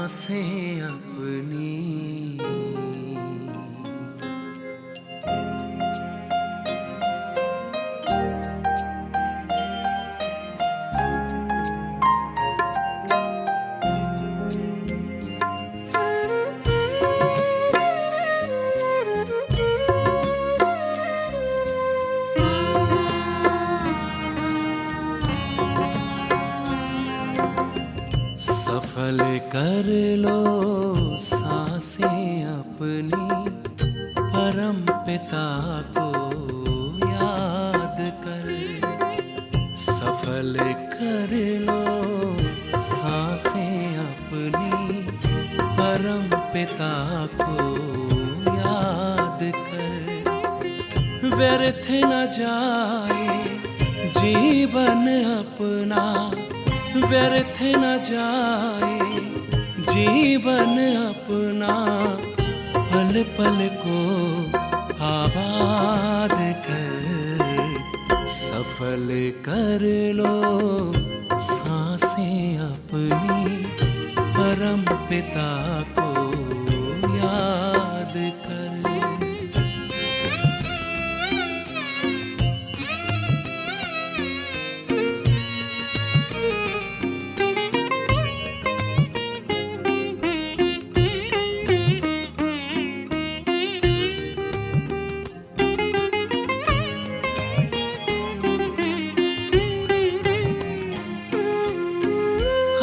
सांसें अपनी। सफल कर लो सांसें अपनी, परम पिता को याद कर। सफल कर लो सांसें अपनी, परम पिता को याद कर। व्यर्थ न जाए जीवन अपना, व्यर्थ न जाए जीवन अपना, पल पल को आबाद कर। सफल कर लो सांसें अपनी, परम पिता को याद कर।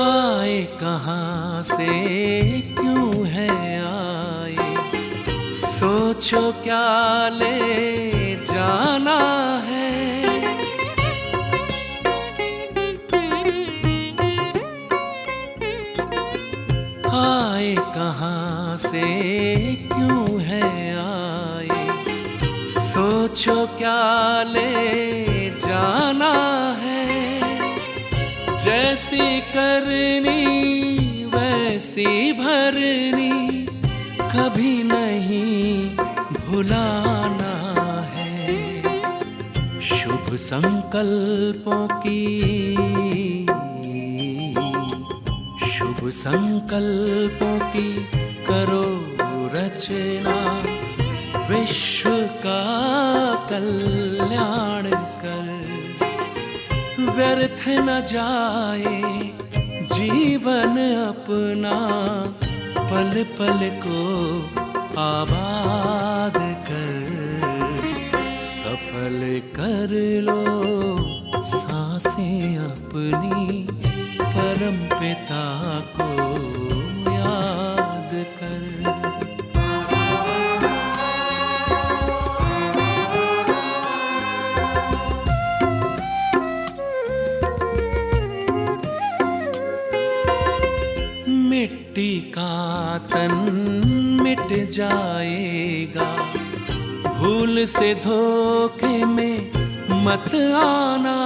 आए कहाँ से क्यों है आए, सोचो क्या ले जाना है। आए कहाँ से क्यों है आए, सोचो क्या ले जाना है। जैसी करनी वैसी भरनी, कभी नहीं भुलाना है। शुभ संकल्पों की, शुभ संकल्पों की करो रचना, विश्व का कल्याण कर। व्यर्थ न जाए जीवन अपना, पल पल को आबाद कर। सफल कर लो सांसें अपनी, परम पिता को याद कर। मिट्टी का तन मिट जाएगा, भूल से धोखे में मत आना।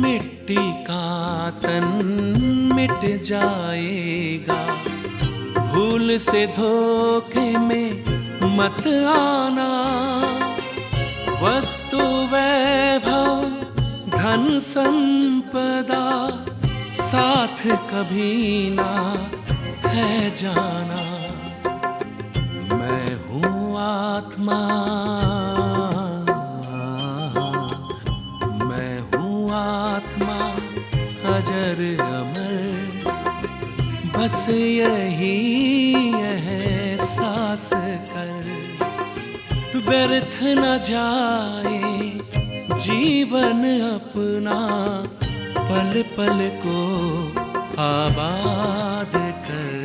मिट्टी का तन मिट जाएगा, भूल से धोखे में मत आना। वस्तु वैभव धन संपदा, साथ कभी ना है जाना। मैं हूँ आत्मा, मैं हूँ आत्मा अजर अमर, बस यही एहसास कर। व्यर्थ न जाए जीवन अपना, पल पल को आबाद कर।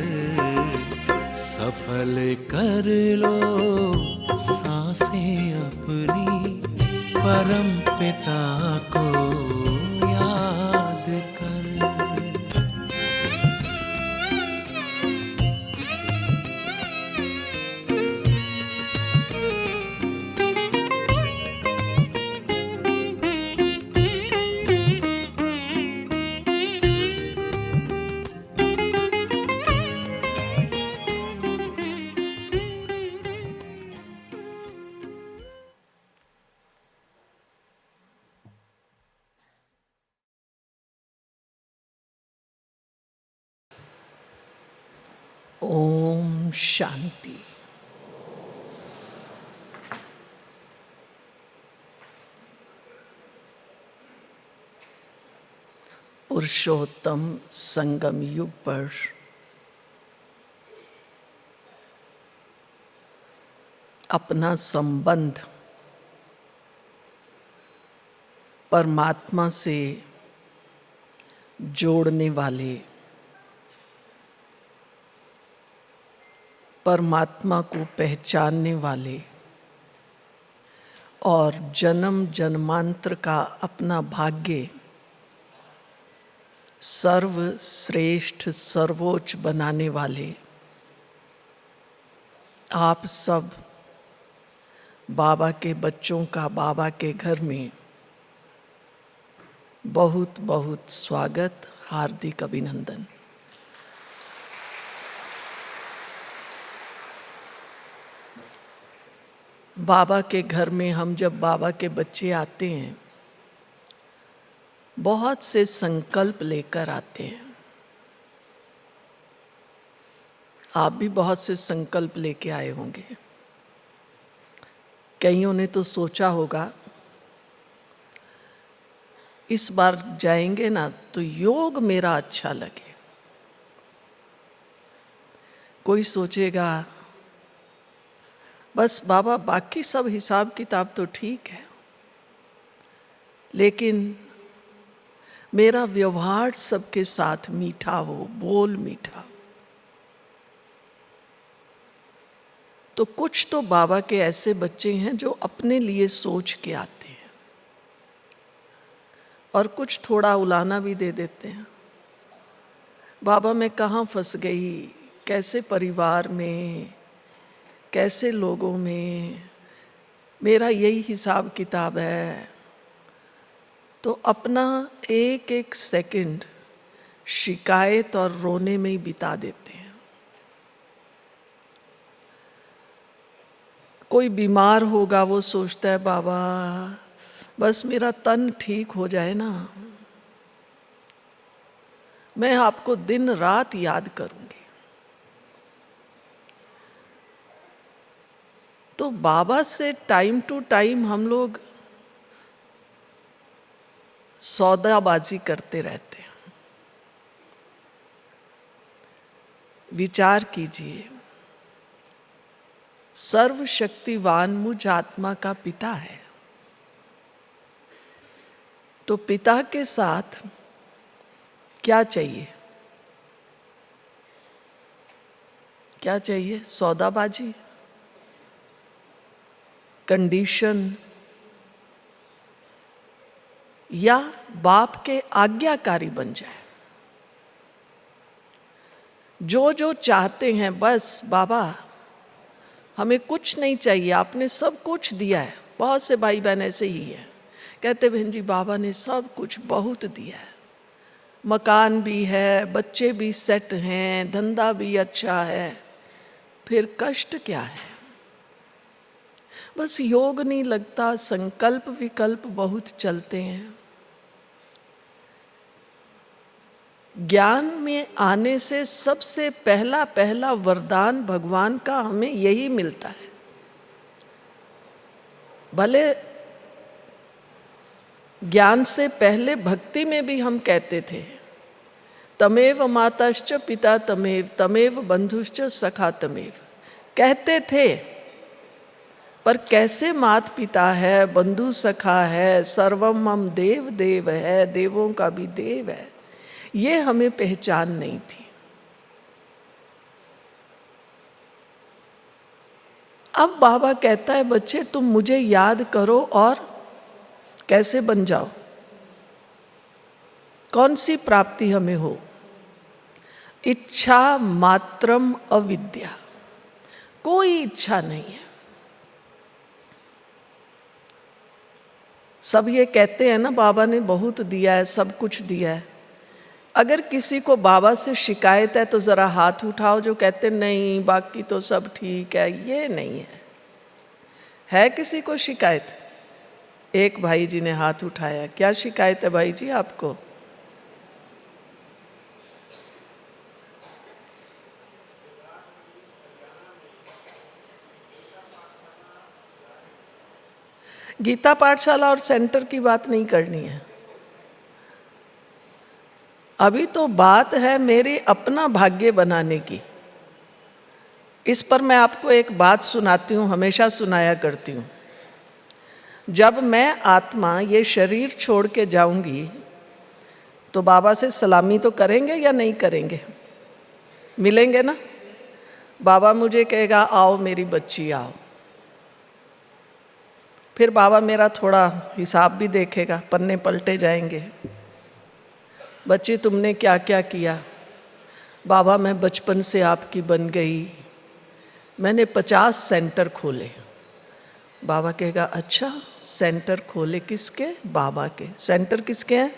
सफल कर लो सांसें अपनी, परम पिता को याद कर। शांति। पुरुषोत्तम संगम युग पर अपना संबंध परमात्मा से जोड़ने वाले, परमात्मा को पहचानने वाले और जन्म जन्मांतर का अपना भाग्य सर्वश्रेष्ठ सर्वोच्च बनाने वाले आप सब बाबा के बच्चों का बाबा के घर में बहुत बहुत स्वागत, हार्दिक अभिनंदन। बाबा के घर में हम जब बाबा के बच्चे आते हैं, बहुत से संकल्प लेकर आते हैं। आप भी बहुत से संकल्प लेके आए होंगे। कईयों ने तो सोचा होगा इस बार जाएंगे ना तो योग मेरा अच्छा लगे। कोई सोचेगा बस बाबा बाकी सब हिसाब किताब तो ठीक है, लेकिन मेरा व्यवहार सबके साथ मीठा हो, बोल मीठा हो। तो कुछ तो बाबा के ऐसे बच्चे हैं जो अपने लिए सोच के आते हैं और कुछ थोड़ा उलाना भी दे देते हैं। बाबा मैं कहाँ फंस गई, कैसे परिवार में, कैसे लोगों में, मेरा यही हिसाब किताब है। तो अपना एक एक सेकंड शिकायत और रोने में ही बिता देते हैं। कोई बीमार होगा, वो सोचता है बाबा बस मेरा तन ठीक हो जाए ना, मैं आपको दिन रात याद करूंगी। तो बाबा से टाइम टू टाइम हम लोग सौदाबाजी करते रहते हैं। विचार कीजिए, सर्वशक्तिवान मुझ आत्मा का पिता है, तो पिता के साथ क्या चाहिए? क्या चाहिए? सौदाबाजी, कंडीशन, या बाप के आज्ञाकारी बन जाए। जो जो चाहते हैं बस बाबा हमें कुछ नहीं चाहिए, आपने सब कुछ दिया है। बहुत से भाई बहन ऐसे ही है, कहते बहन जी बाबा ने सब कुछ बहुत दिया है, मकान भी है, बच्चे भी सेट हैं, धंधा भी अच्छा है, फिर कष्ट क्या है? बस योग नहीं लगता, संकल्प विकल्प बहुत चलते हैं। ज्ञान में आने से सबसे पहला वरदान भगवान का हमें यही मिलता है। भले ज्ञान से पहले भक्ति में भी हम कहते थे तमेव माताश्च पिता तमेव, तमेव बंधुश्च सखा तमेव, कहते थे। पर कैसे मात पिता है, बंधु सखा है, सर्वम मम देव देव है, देवों का भी देव है, ये हमें पहचान नहीं थी। अब बाबा कहता है बच्चे तुम मुझे याद करो और कैसे बन जाओ, कौन सी प्राप्ति हमें हो? इच्छा मात्रम अविद्या, कोई इच्छा नहीं है। सब ये कहते हैं ना बाबा ने बहुत दिया है, सब कुछ दिया है। अगर किसी को बाबा से शिकायत है तो ज़रा हाथ उठाओ जो कहते नहीं बाकी तो सब ठीक है। ये नहीं है। है किसी को शिकायत? एक भाई जी ने हाथ उठाया। क्या शिकायत है भाई जी आपको? गीता पाठशाला और सेंटर की बात नहीं करनी है। अभी तो बात है मेरे अपना भाग्य बनाने की। इस पर मैं आपको एक बात सुनाती हूँ, हमेशा सुनाया करती हूँ। जब मैं आत्मा ये शरीर छोड़ के जाऊंगी तो बाबा से सलामी तो करेंगे या नहीं करेंगे? मिलेंगे ना? बाबा मुझे कहेगा आओ मेरी बच्ची आओ। फिर बाबा मेरा थोड़ा हिसाब भी देखेगा, पन्ने पलटे जाएंगे। बच्ची तुमने क्या क्या किया? बाबा मैं बचपन से आपकी बन गई, मैंने 50 सेंटर खोले। बाबा कहेगा अच्छा सेंटर खोले, किसके? बाबा के। सेंटर किसके हैं?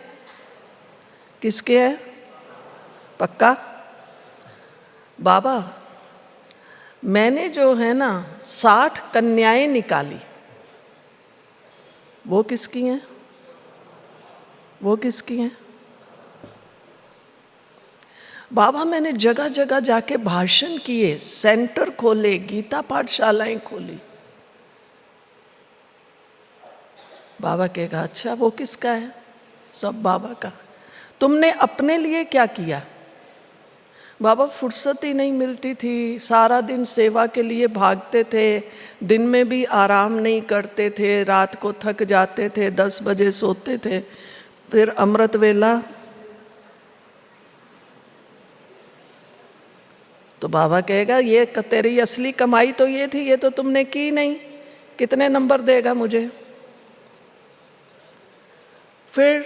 किसके हैं? पक्का? बाबा मैंने जो है ना 60 कन्याएं निकाली, वो किसकी हैं? वो किसकी हैं? बाबा मैंने जगह जगह जाके भाषण किए, सेंटर खोले, गीता पाठशालाएं खोली। बाबा कहेगा अच्छा वो किसका है? सब बाबा का। तुमने अपने लिए क्या किया? बाबा फुर्सत ही नहीं मिलती थी, सारा दिन सेवा के लिए भागते थे, दिन में भी आराम नहीं करते थे, रात को थक जाते थे, 10 बजे सोते थे, फिर अमृत वेला। तो बाबा कहेगा ये तेरी असली कमाई तो ये थी, ये तो तुमने की नहीं, कितने नंबर देगा मुझे? फिर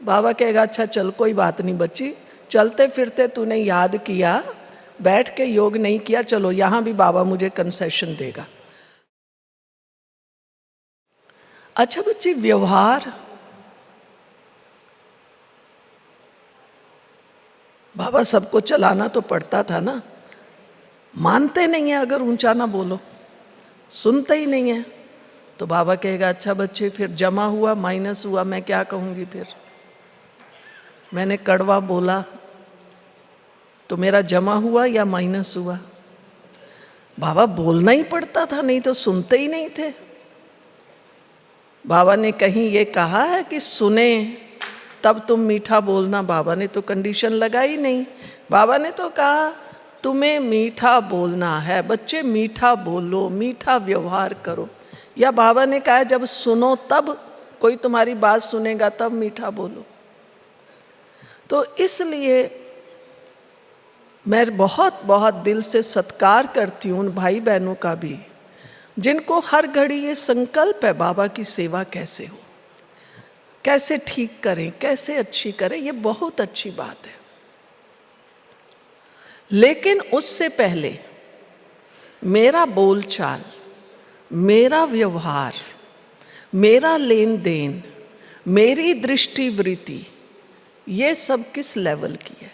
बाबा कहेगा अच्छा चल कोई बात नहीं बच्ची, चलते फिरते तूने याद किया, बैठ के योग नहीं किया, चलो यहाँ भी बाबा मुझे कंसेशन देगा। अच्छा बच्ची व्यवहार, बाबा सबको चलाना तो पड़ता था ना, मानते नहीं है अगर ऊंचा ना बोलो, सुनते ही नहीं है। तो बाबा कहेगा अच्छा बच्चे फिर जमा हुआ माइनस हुआ, मैं क्या कहूँगी? फिर मैंने कड़वा बोला तो मेरा जमा हुआ या माइनस हुआ? बाबा बोलना ही पड़ता था, नहीं तो सुनते ही नहीं थे। बाबा ने कहीं ये कहा है कि सुने तब तुम मीठा बोलना? बाबा ने तो कंडीशन लगाई नहीं। बाबा ने तो कहा तुम्हें मीठा बोलना है बच्चे, मीठा बोलो, मीठा व्यवहार करो। या बाबा ने कहा जब सुनो तब कोई तुम्हारी बात सुनेगा तब मीठा बोलो। तो इसलिए मैं बहुत बहुत दिल से सत्कार करती हूँ उन भाई बहनों का भी जिनको हर घड़ी ये संकल्प है बाबा की सेवा कैसे हो, कैसे ठीक करें, कैसे अच्छी करें। ये बहुत अच्छी बात है। लेकिन उससे पहले मेरा बोलचाल, मेरा व्यवहार, मेरा लेन देन, मेरी दृष्टिवृत्ति, ये सब किस लेवल की है?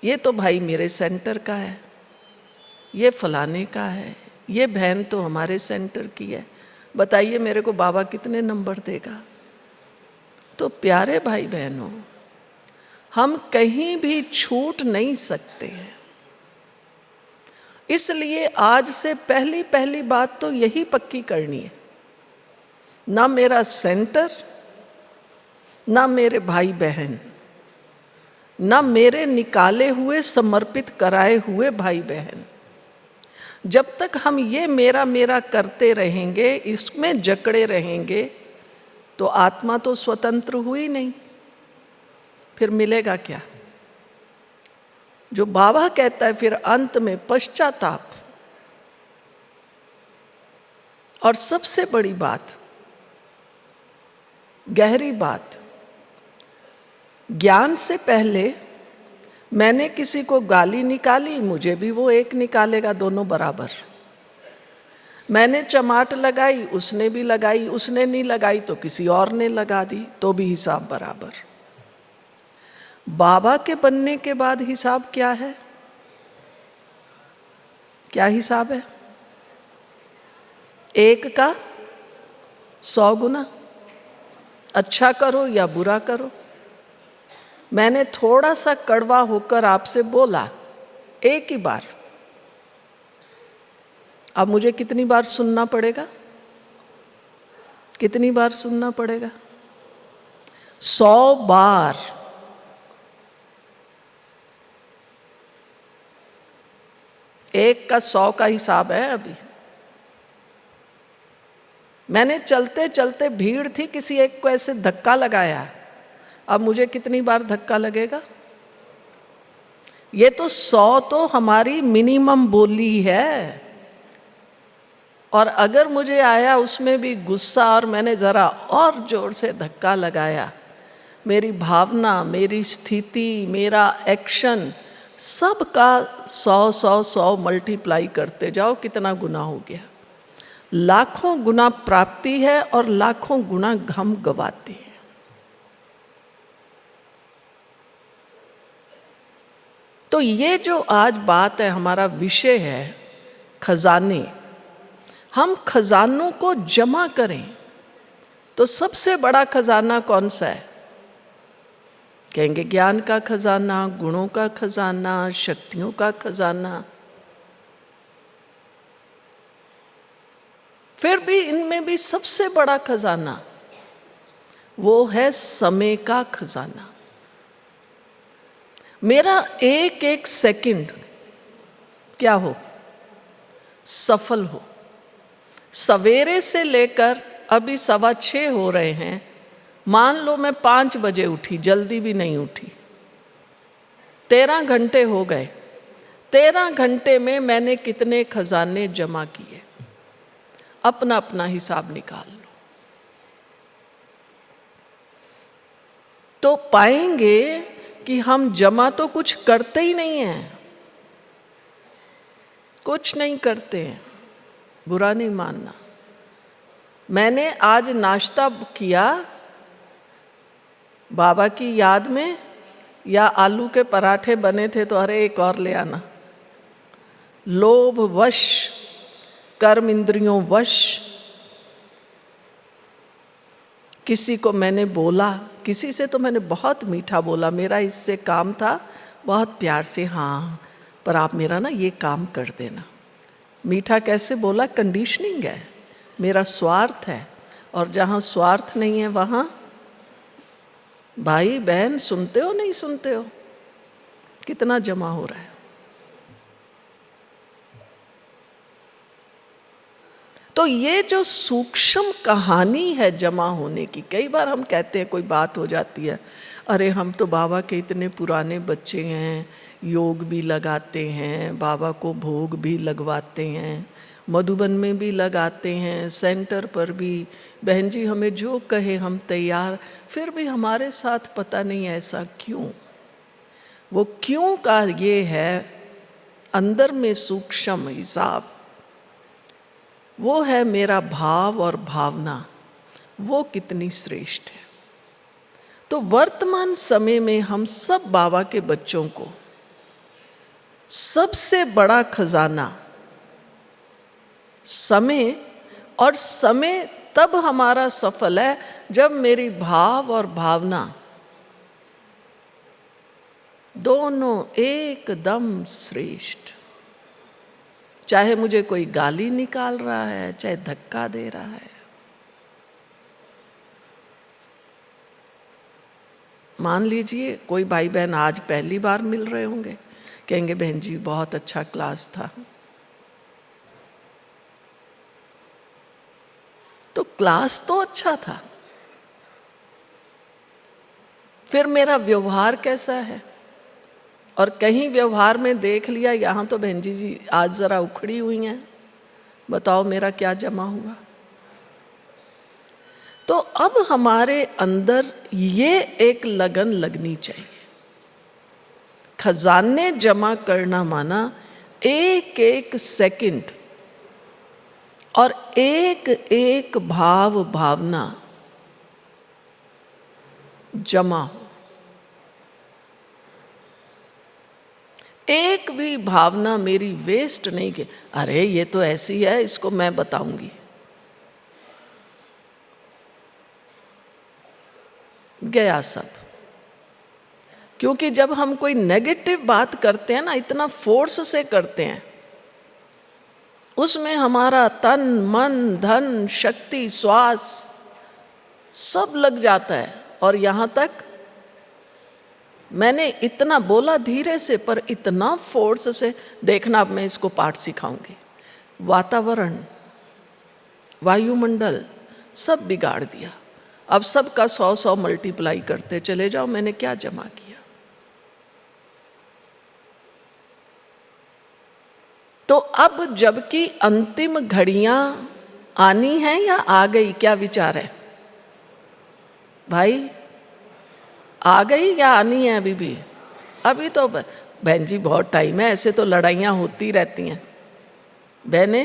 ये तो भाई मेरे सेंटर का है, ये फलाने का है, ये बहन तो हमारे सेंटर की है, बताइए मेरे को बाबा कितने नंबर देगा? तो प्यारे भाई बहनों, हम कहीं भी छूट नहीं सकते हैं। इसलिए आज से पहली पहली बात तो यही पक्की करनी है, ना मेरा सेंटर, ना मेरे भाई बहन, ना मेरे निकाले हुए समर्पित कराए हुए भाई बहन। जब तक हम ये मेरा मेरा करते रहेंगे, इसमें जकड़े रहेंगे, तो आत्मा तो स्वतंत्र हुई नहीं, फिर मिलेगा क्या? जो बाबा कहता है फिर अंत में पश्चाताप। और सबसे बड़ी बात, गहरी बात, ज्ञान से पहले मैंने किसी को गाली निकाली, मुझे भी वो एक निकालेगा, दोनों बराबर। मैंने चमाट लगाई, उसने भी लगाई, उसने नहीं लगाई तो किसी और ने लगा दी, तो भी हिसाब बराबर। बाबा के बनने के बाद हिसाब क्या है? क्या हिसाब है? 1 का 100 गुना, अच्छा करो या बुरा करो। मैंने थोड़ा सा कड़वा होकर आपसे बोला एक ही बार, अब मुझे कितनी बार सुनना पड़ेगा? कितनी बार सुनना पड़ेगा? 100 बार। एक का 100 का हिसाब है। अभी मैंने चलते चलते, भीड़ थी, किसी एक को ऐसे धक्का लगाया, अब मुझे कितनी बार धक्का लगेगा? ये तो 100 तो हमारी मिनिमम बोली है। और अगर मुझे आया उसमें भी गुस्सा और मैंने ज़रा और जोर से धक्का लगाया, मेरी भावना, मेरी स्थिति, मेरा एक्शन, सब का 100 मल्टीप्लाई करते जाओ, कितना गुना हो गया? लाखों गुना प्राप्ति है और लाखों गुना हम गवाते हैं। तो ये जो आज बात है, हमारा विषय है खजाने। हम खजानों को जमा करें तो सबसे बड़ा खजाना कौन सा है? कहेंगे ज्ञान का खजाना, गुणों का खजाना, शक्तियों का खजाना। फिर भी इनमें भी सबसे बड़ा खजाना वो है समय का खजाना। मेरा एक एक सेकंड क्या हो? सफल हो। सवेरे से लेकर अभी 6:15 हो रहे हैं, मान लो मैं 5 बजे उठी, जल्दी भी नहीं उठी, 13 घंटे हो गए। 13 घंटे में मैंने कितने खजाने जमा किए? अपना अपना हिसाब निकाल लो तो पाएंगे कि हम जमा तो कुछ करते ही नहीं हैं, कुछ नहीं करते हैं। बुरा नहीं मानना। मैंने आज नाश्ता किया बाबा की याद में, या आलू के पराठे बने थे तो अरे एक और ले आना। लोभ वश, कर्म इंद्रियों वश किसी को मैंने बोला, किसी से तो मैंने बहुत मीठा बोला, मेरा इससे काम था, बहुत प्यार से, हाँ पर आप मेरा ना ये काम कर देना। मीठा कैसे बोला? कंडीशनिंग है, मेरा स्वार्थ है। और जहाँ स्वार्थ नहीं है वहाँ भाई बहन सुनते हो नहीं सुनते हो? कितना जमा हो रहा है। तो ये जो सूक्ष्म कहानी है जमा होने की, कई बार हम कहते हैं, कोई बात हो जाती है, अरे हम तो बाबा के इतने पुराने बच्चे हैं, योग भी लगाते हैं, बाबा को भोग भी लगवाते हैं, मधुबन में भी लगाते हैं, सेंटर पर भी, बहन जी हमें जो कहे हम तैयार, फिर भी हमारे साथ पता नहीं ऐसा क्यों। वो क्यों का ये है अंदर में सूक्ष्म हिसाब, वो है मेरा भाव और भावना, वो कितनी श्रेष्ठ है। तो वर्तमान समय में हम सब बाबा के बच्चों को सबसे बड़ा खजाना समय, और समय तब हमारा सफल है जब मेरी भाव और भावना दोनों एकदम श्रेष्ठ। चाहे मुझे कोई गाली निकाल रहा है, चाहे धक्का दे रहा है। मान लीजिए कोई भाई बहन आज पहली बार मिल रहे होंगे, कहेंगे बहन जी बहुत अच्छा क्लास था। तो क्लास तो अच्छा था, फिर मेरा व्यवहार कैसा है? और कहीं व्यवहार में देख लिया यहाँ तो बहन जी आज ज़रा उखड़ी हुई हैं, बताओ मेरा क्या जमा हुआ? तो अब हमारे अंदर ये एक लगन लगनी चाहिए। खजाने जमा करना माना एक एक सेकंड और एक एक भाव भावना जमा हो। एक भी भावना मेरी वेस्ट नहीं की, अरे ये तो ऐसी है इसको मैं बताऊंगी, गया सब। क्योंकि जब हम कोई नेगेटिव बात करते हैं ना, इतना फोर्स से करते हैं, उसमें हमारा तन मन धन शक्ति श्वास सब लग जाता है। और यहाँ तक मैंने इतना बोला धीरे से, पर इतना फोर्स से, देखना अब मैं इसको पाठ सिखाऊंगी। वातावरण, वायुमंडल सब बिगाड़ दिया। अब सबका 100-100 मल्टीप्लाई करते चले जाओ, मैंने क्या जमा किया। तो अब जबकि अंतिम घड़ियां आनी हैं या आ गई, क्या विचार है भाई? आ गई या आनी है अभी भी? अभी तो बहन जी बहुत टाइम है, ऐसे तो लड़ाइयाँ होती रहती हैं बहने।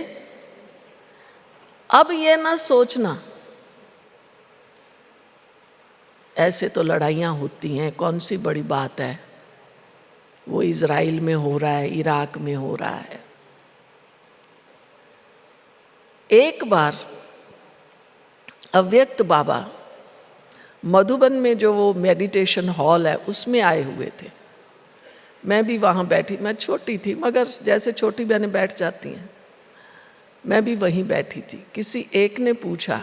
अब ये ना सोचना ऐसे तो लड़ाइयाँ होती हैं, कौन सी बड़ी बात है, वो इज़राइल में हो रहा है, इराक में हो रहा है। एक बार अव्यक्त बाबा मधुबन में जो वो मेडिटेशन हॉल है उसमें आए हुए थे। मैं भी वहाँ बैठी, मैं छोटी थी मगर जैसे छोटी बहनें बैठ जाती हैं, मैं भी वहीं बैठी थी। किसी एक ने पूछा,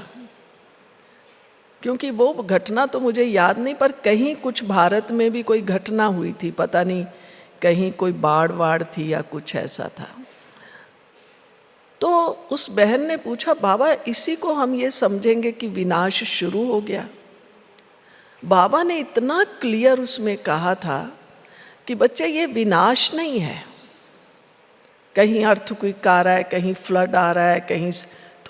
क्योंकि वो घटना तो मुझे याद नहीं, पर कहीं कुछ भारत में भी कोई घटना हुई थी, पता नहीं कहीं कोई बाढ़ वाड़ थी या कुछ ऐसा था। तो उस बहन ने पूछा, बाबा इसी को हम ये समझेंगे कि विनाश शुरू हो गया? बाबा ने इतना क्लियर उसमें कहा था कि बच्चे ये विनाश नहीं है। कहीं अर्थक्वेक आ रहा है, कहीं फ्लड आ रहा है, कहीं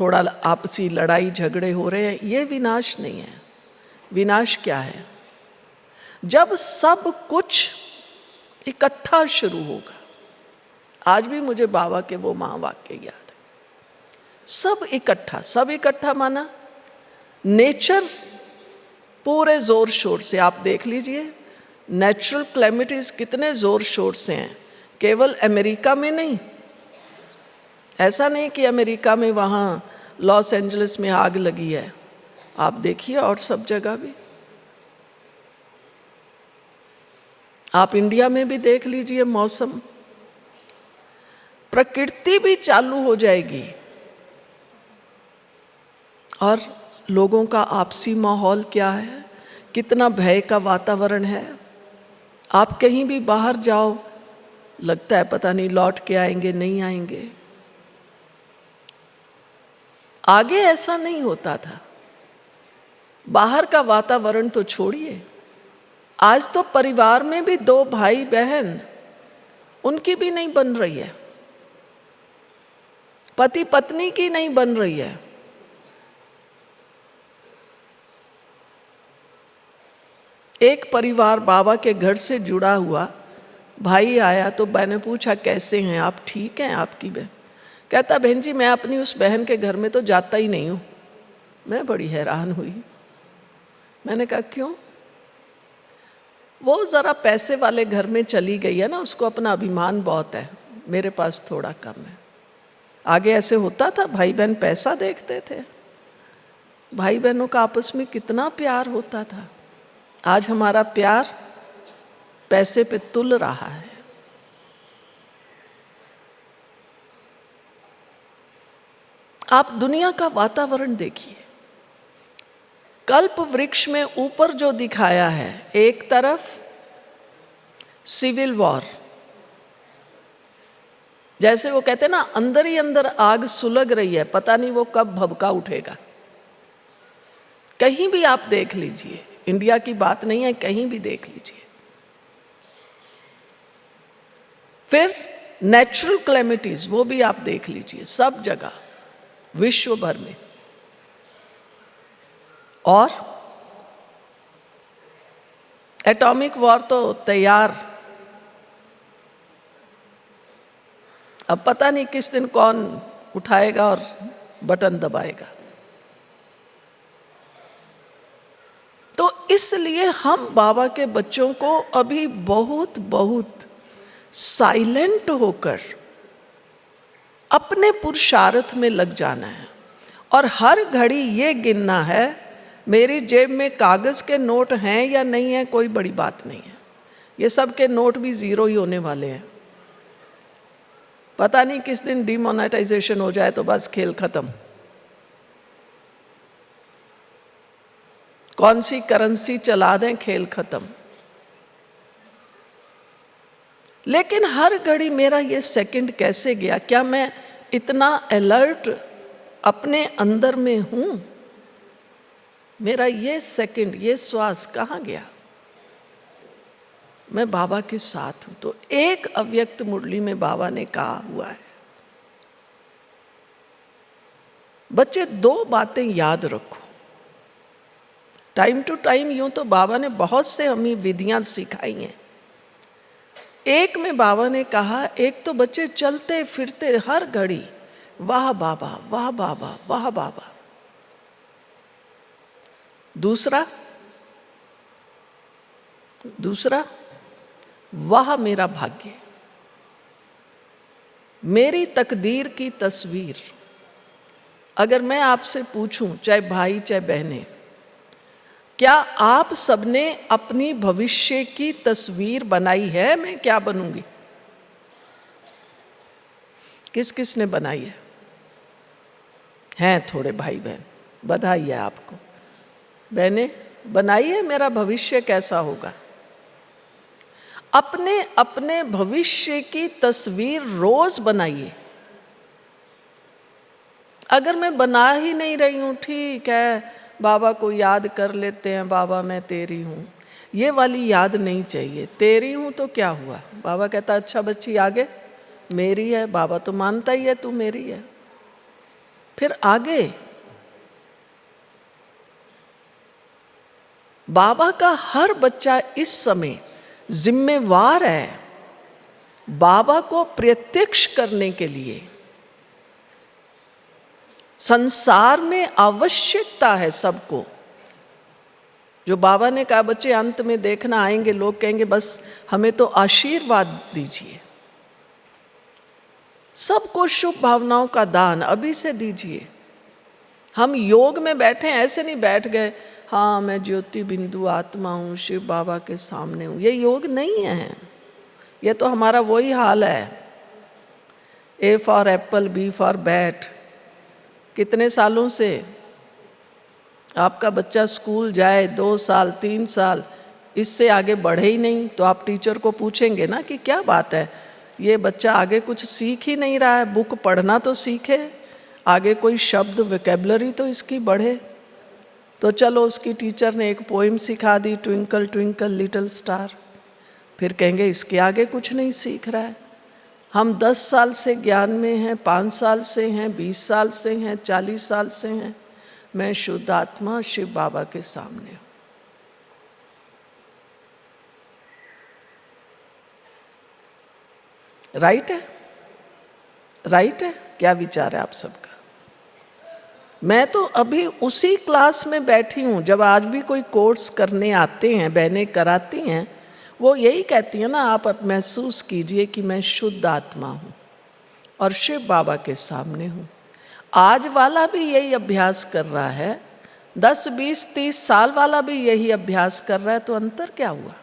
थोड़ा आपसी लड़ाई झगड़े हो रहे हैं, ये विनाश नहीं है। विनाश क्या है? जब सब कुछ इकट्ठा शुरू होगा। आज भी मुझे बाबा के वो महावाक्य याद है, सब इकट्ठा। सब इकट्ठा माना नेचर पूरे जोर शोर से, आप देख लीजिए नेचुरल क्लैमिटीज कितने जोर शोर से हैं। केवल अमेरिका में नहीं, ऐसा नहीं कि अमेरिका में वहाँ लॉस एंजलिस में आग लगी है, आप देखिए और सब जगह भी। आप इंडिया में भी देख लीजिए, मौसम, प्रकृति भी चालू हो जाएगी। और लोगों का आपसी माहौल क्या है, कितना भय का वातावरण है। आप कहीं भी बाहर जाओ, लगता है पता नहीं लौट के आएंगे नहीं आएंगे। आगे ऐसा नहीं होता था। बाहर का वातावरण तो छोड़िए, आज तो परिवार में भी 2 भाई बहन, उनकी भी नहीं बन रही है, पति पत्नी की नहीं बन रही है। एक परिवार बाबा के घर से जुड़ा हुआ भाई आया तो मैंने पूछा, कैसे हैं आप, ठीक हैं आपकी बहन? कहता, बहन जी मैं अपनी उस बहन के घर में तो जाता ही नहीं हूँ। मैं बड़ी हैरान हुई। मैंने कहा क्यों? वो ज़रा पैसे वाले घर में चली गई है ना, उसको अपना अभिमान बहुत है, मेरे पास थोड़ा कम है। आगे ऐसे होता था, भाई बहन पैसा देखते थे, भाई बहनों का आपस में कितना प्यार होता था। आज हमारा प्यार पैसे पे तुल रहा है। आप दुनिया का वातावरण देखिए, कल्प वृक्ष में ऊपर जो दिखाया है, एक तरफ सिविल वॉर, जैसे वो कहते हैं ना, अंदर ही अंदर आग सुलग रही है, पता नहीं वो कब भभका उठेगा। कहीं भी आप देख लीजिए, इंडिया की बात नहीं है, कहीं भी देख लीजिए। फिर नेचुरल क्लैमिटीज, वो भी आप देख लीजिए, सब जगह विश्व भर में। और एटॉमिक वॉर तो तैयार, अब पता नहीं किस दिन कौन उठाएगा और बटन दबाएगा। तो इसलिए हम बाबा के बच्चों को अभी बहुत बहुत साइलेंट होकर अपने पुरुषार्थ में लग जाना है। और हर घड़ी ये गिनना है, मेरी जेब में कागज़ के नोट हैं या नहीं है, कोई बड़ी बात नहीं है। ये सब के नोट भी ज़ीरो ही होने वाले हैं। पता नहीं किस दिन डिमोनेटाइजेशन हो जाए तो बस खेल खत्म। कौन सी करेंसी चला दें, खेल खत्म। लेकिन हर घड़ी मेरा ये सेकंड कैसे गया? क्या मैं इतना अलर्ट अपने अंदर में हूं? मेरा ये सेकंड, ये श्वास कहाँ गया? मैं बाबा के साथ हूं। तो एक अव्यक्त मुरली में बाबा ने कहा हुआ है, बच्चे 2 बातें याद रखो। टाइम टू टाइम यूं तो बाबा ने बहुत से हमें विधियां सिखाई हैं। एक में बाबा ने कहा, एक तो बच्चे चलते फिरते हर घड़ी वाह बाबा, वाह बाबा, वाह बाबा। दूसरा वाह मेरा भाग्य, मेरी तकदीर की तस्वीर। अगर मैं आपसे पूछूं, चाहे भाई चाहे बहनें, क्या आप सबने अपनी भविष्य की तस्वीर बनाई है? मैं क्या बनूंगी? किस किस ने बनाई है? हैं थोड़े भाई बहन, बधाई है आपको। बहने बनाई है, मेरा भविष्य कैसा होगा? अपने अपने भविष्य की तस्वीर रोज बनाइए। अगर मैं बना ही नहीं रही हूं, ठीक है, बाबा को याद कर लेते हैं, बाबा मैं तेरी हूं, ये वाली याद नहीं चाहिए। तेरी हूं तो क्या हुआ? बाबा कहता अच्छा बच्ची आगे मेरी है, बाबा तो मानता ही है तू मेरी है। फिर आगे बाबा का हर बच्चा इस समय जिम्मेवार है बाबा को प्रत्यक्ष करने के लिए। संसार में आवश्यकता है सबको। जो बाबा ने कहा बच्चे अंत में देखना आएंगे, लोग कहेंगे बस हमें तो आशीर्वाद दीजिए। सबको शुभ भावनाओं का दान अभी से दीजिए। हम योग में बैठे, ऐसे नहीं बैठ गए हाँ मैं ज्योति बिंदु आत्मा हूँ, शिव बाबा के सामने हूँ। ये योग नहीं है, ये तो हमारा वही हाल है। A for Apple, B for bat. कितने सालों से आपका बच्चा स्कूल जाए, 2 साल 3 साल, इससे आगे बढ़े ही नहीं, तो आप टीचर को पूछेंगे ना कि क्या बात है, ये बच्चा आगे कुछ सीख ही नहीं रहा है। बुक पढ़ना तो सीखे, आगे कोई शब्द वोकैबुलरी तो इसकी बढ़े। तो चलो उसकी टीचर ने एक पोइम सिखा दी, ट्विंकल ट्विंकल लिटिल स्टार। फिर कहेंगे इसके आगे कुछ नहीं सीख रहा है। हम 10 साल से ज्ञान में हैं, 5 साल से हैं, 20 साल से हैं, 40 साल से हैं। मैं शुद्ध आत्मा शिव बाबा के सामने हूँ। राइट है? राइट है? क्या विचार है आप सबका? मैं तो अभी उसी क्लास में बैठी हूँ। जब आज भी कोई कोर्स करने आते हैं, बहनें कराती हैं, वो यही कहती है ना, आप महसूस कीजिए कि मैं शुद्ध आत्मा हूँ और शिव बाबा के सामने हूँ। आज वाला भी यही अभ्यास कर रहा है, 10, 20, 30 साल वाला भी यही अभ्यास कर रहा है, तो अंतर क्या हुआ?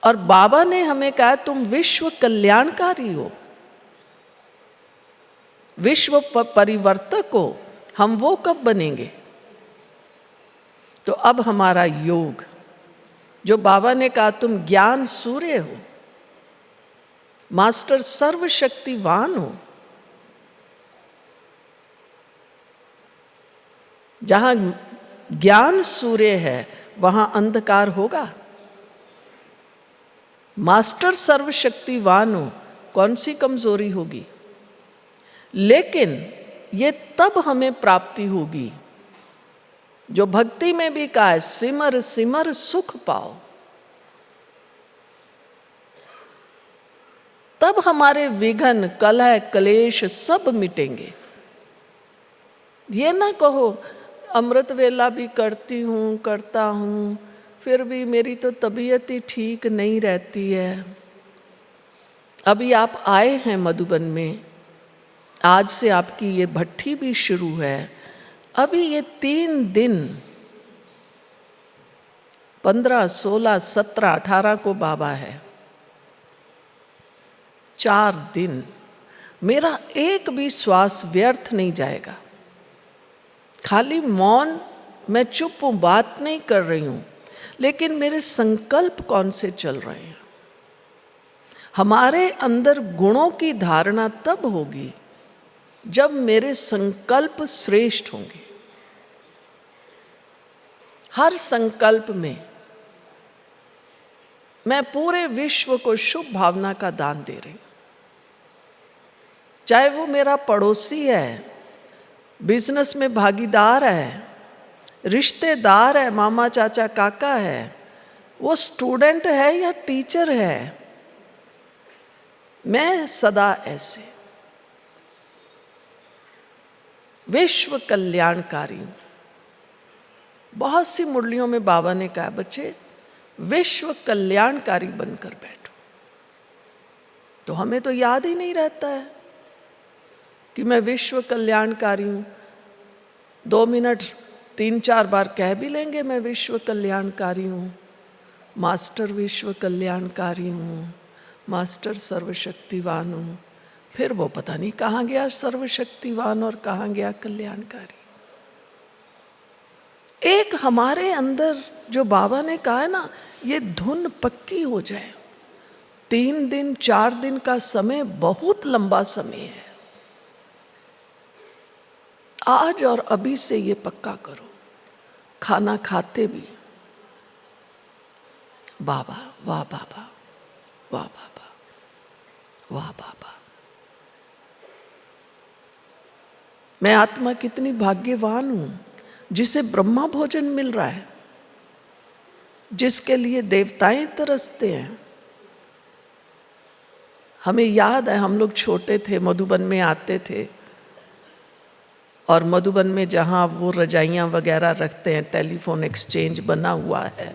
और बाबा ने हमें कहा तुम विश्व कल्याणकारी हो, विश्व परिवर्तक हो। हम वो कब बनेंगे? तो अब हमारा योग, जो बाबा ने कहा तुम ज्ञान सूर्य हो, मास्टर सर्वशक्तिवान हो। जहां ज्ञान सूर्य है वहां अंधकार होगा। मास्टर सर्वशक्तिवान हो, कौन सी कमजोरी होगी? लेकिन ये तब हमें प्राप्ति होगी, जो भक्ति में भी कहा है, सिमर सिमर सुख पाओ। तब हमारे विघ्न, कलह, क्लेश सब मिटेंगे। ये ना कहो अमृत वेला भी करती हूँ, करता हूँ, फिर भी मेरी तो तबीयत ही ठीक नहीं रहती है। अभी आप आए हैं मधुबन में, आज से आपकी ये भट्ठी भी शुरू है। अभी ये 3 दिन 15, 16, 17, 18 को बाबा है। 4 दिन मेरा एक भी श्वास व्यर्थ नहीं जाएगा। खाली मौन मैं चुप हूँ, बात नहीं कर रही हूँ, लेकिन मेरे संकल्प कौन से चल रहे हैं। हमारे अंदर गुणों की धारणा तब होगी जब मेरे संकल्प श्रेष्ठ होंगे। हर संकल्प में मैं पूरे विश्व को शुभ भावना का दान दे रही हूं। चाहे वो मेरा पड़ोसी है, बिजनेस में भागीदार है, रिश्तेदार है, मामा चाचा काका है, वो स्टूडेंट है या टीचर है, मैं सदा ऐसे विश्व कल्याणकारी हूं। बहुत सी मुरलियों में बाबा ने कहा, बच्चे विश्व कल्याणकारी बनकर बैठो। तो हमें तो याद ही नहीं रहता है कि मैं विश्व कल्याणकारी हूं। 2 मिनट 3-4 बार कह भी लेंगे मैं विश्व कल्याणकारी हूं, मास्टर विश्व कल्याणकारी हूं, मास्टर सर्वशक्तिवान हूं। फिर वो पता नहीं कहाँ गया सर्वशक्तिवान और कहाँ गया कल्याणकारी। एक हमारे अंदर जो बाबा ने कहा है ना, ये धुन पक्की हो जाए। 3 दिन 4 दिन का समय बहुत लंबा समय है। आज और अभी से ये पक्का करो। खाना खाते भी बाबा, वाह बाबा, वाह बाबा, वाह बाबा। मैं आत्मा कितनी भाग्यवान हूं जिसे ब्रह्मा भोजन मिल रहा है, जिसके लिए देवताएं तरसते हैं। हमें याद है, हम लोग छोटे थे, मधुबन में आते थे, और मधुबन में जहाँ वो रजाइयाँ वगैरह रखते हैं, टेलीफोन एक्सचेंज बना हुआ है,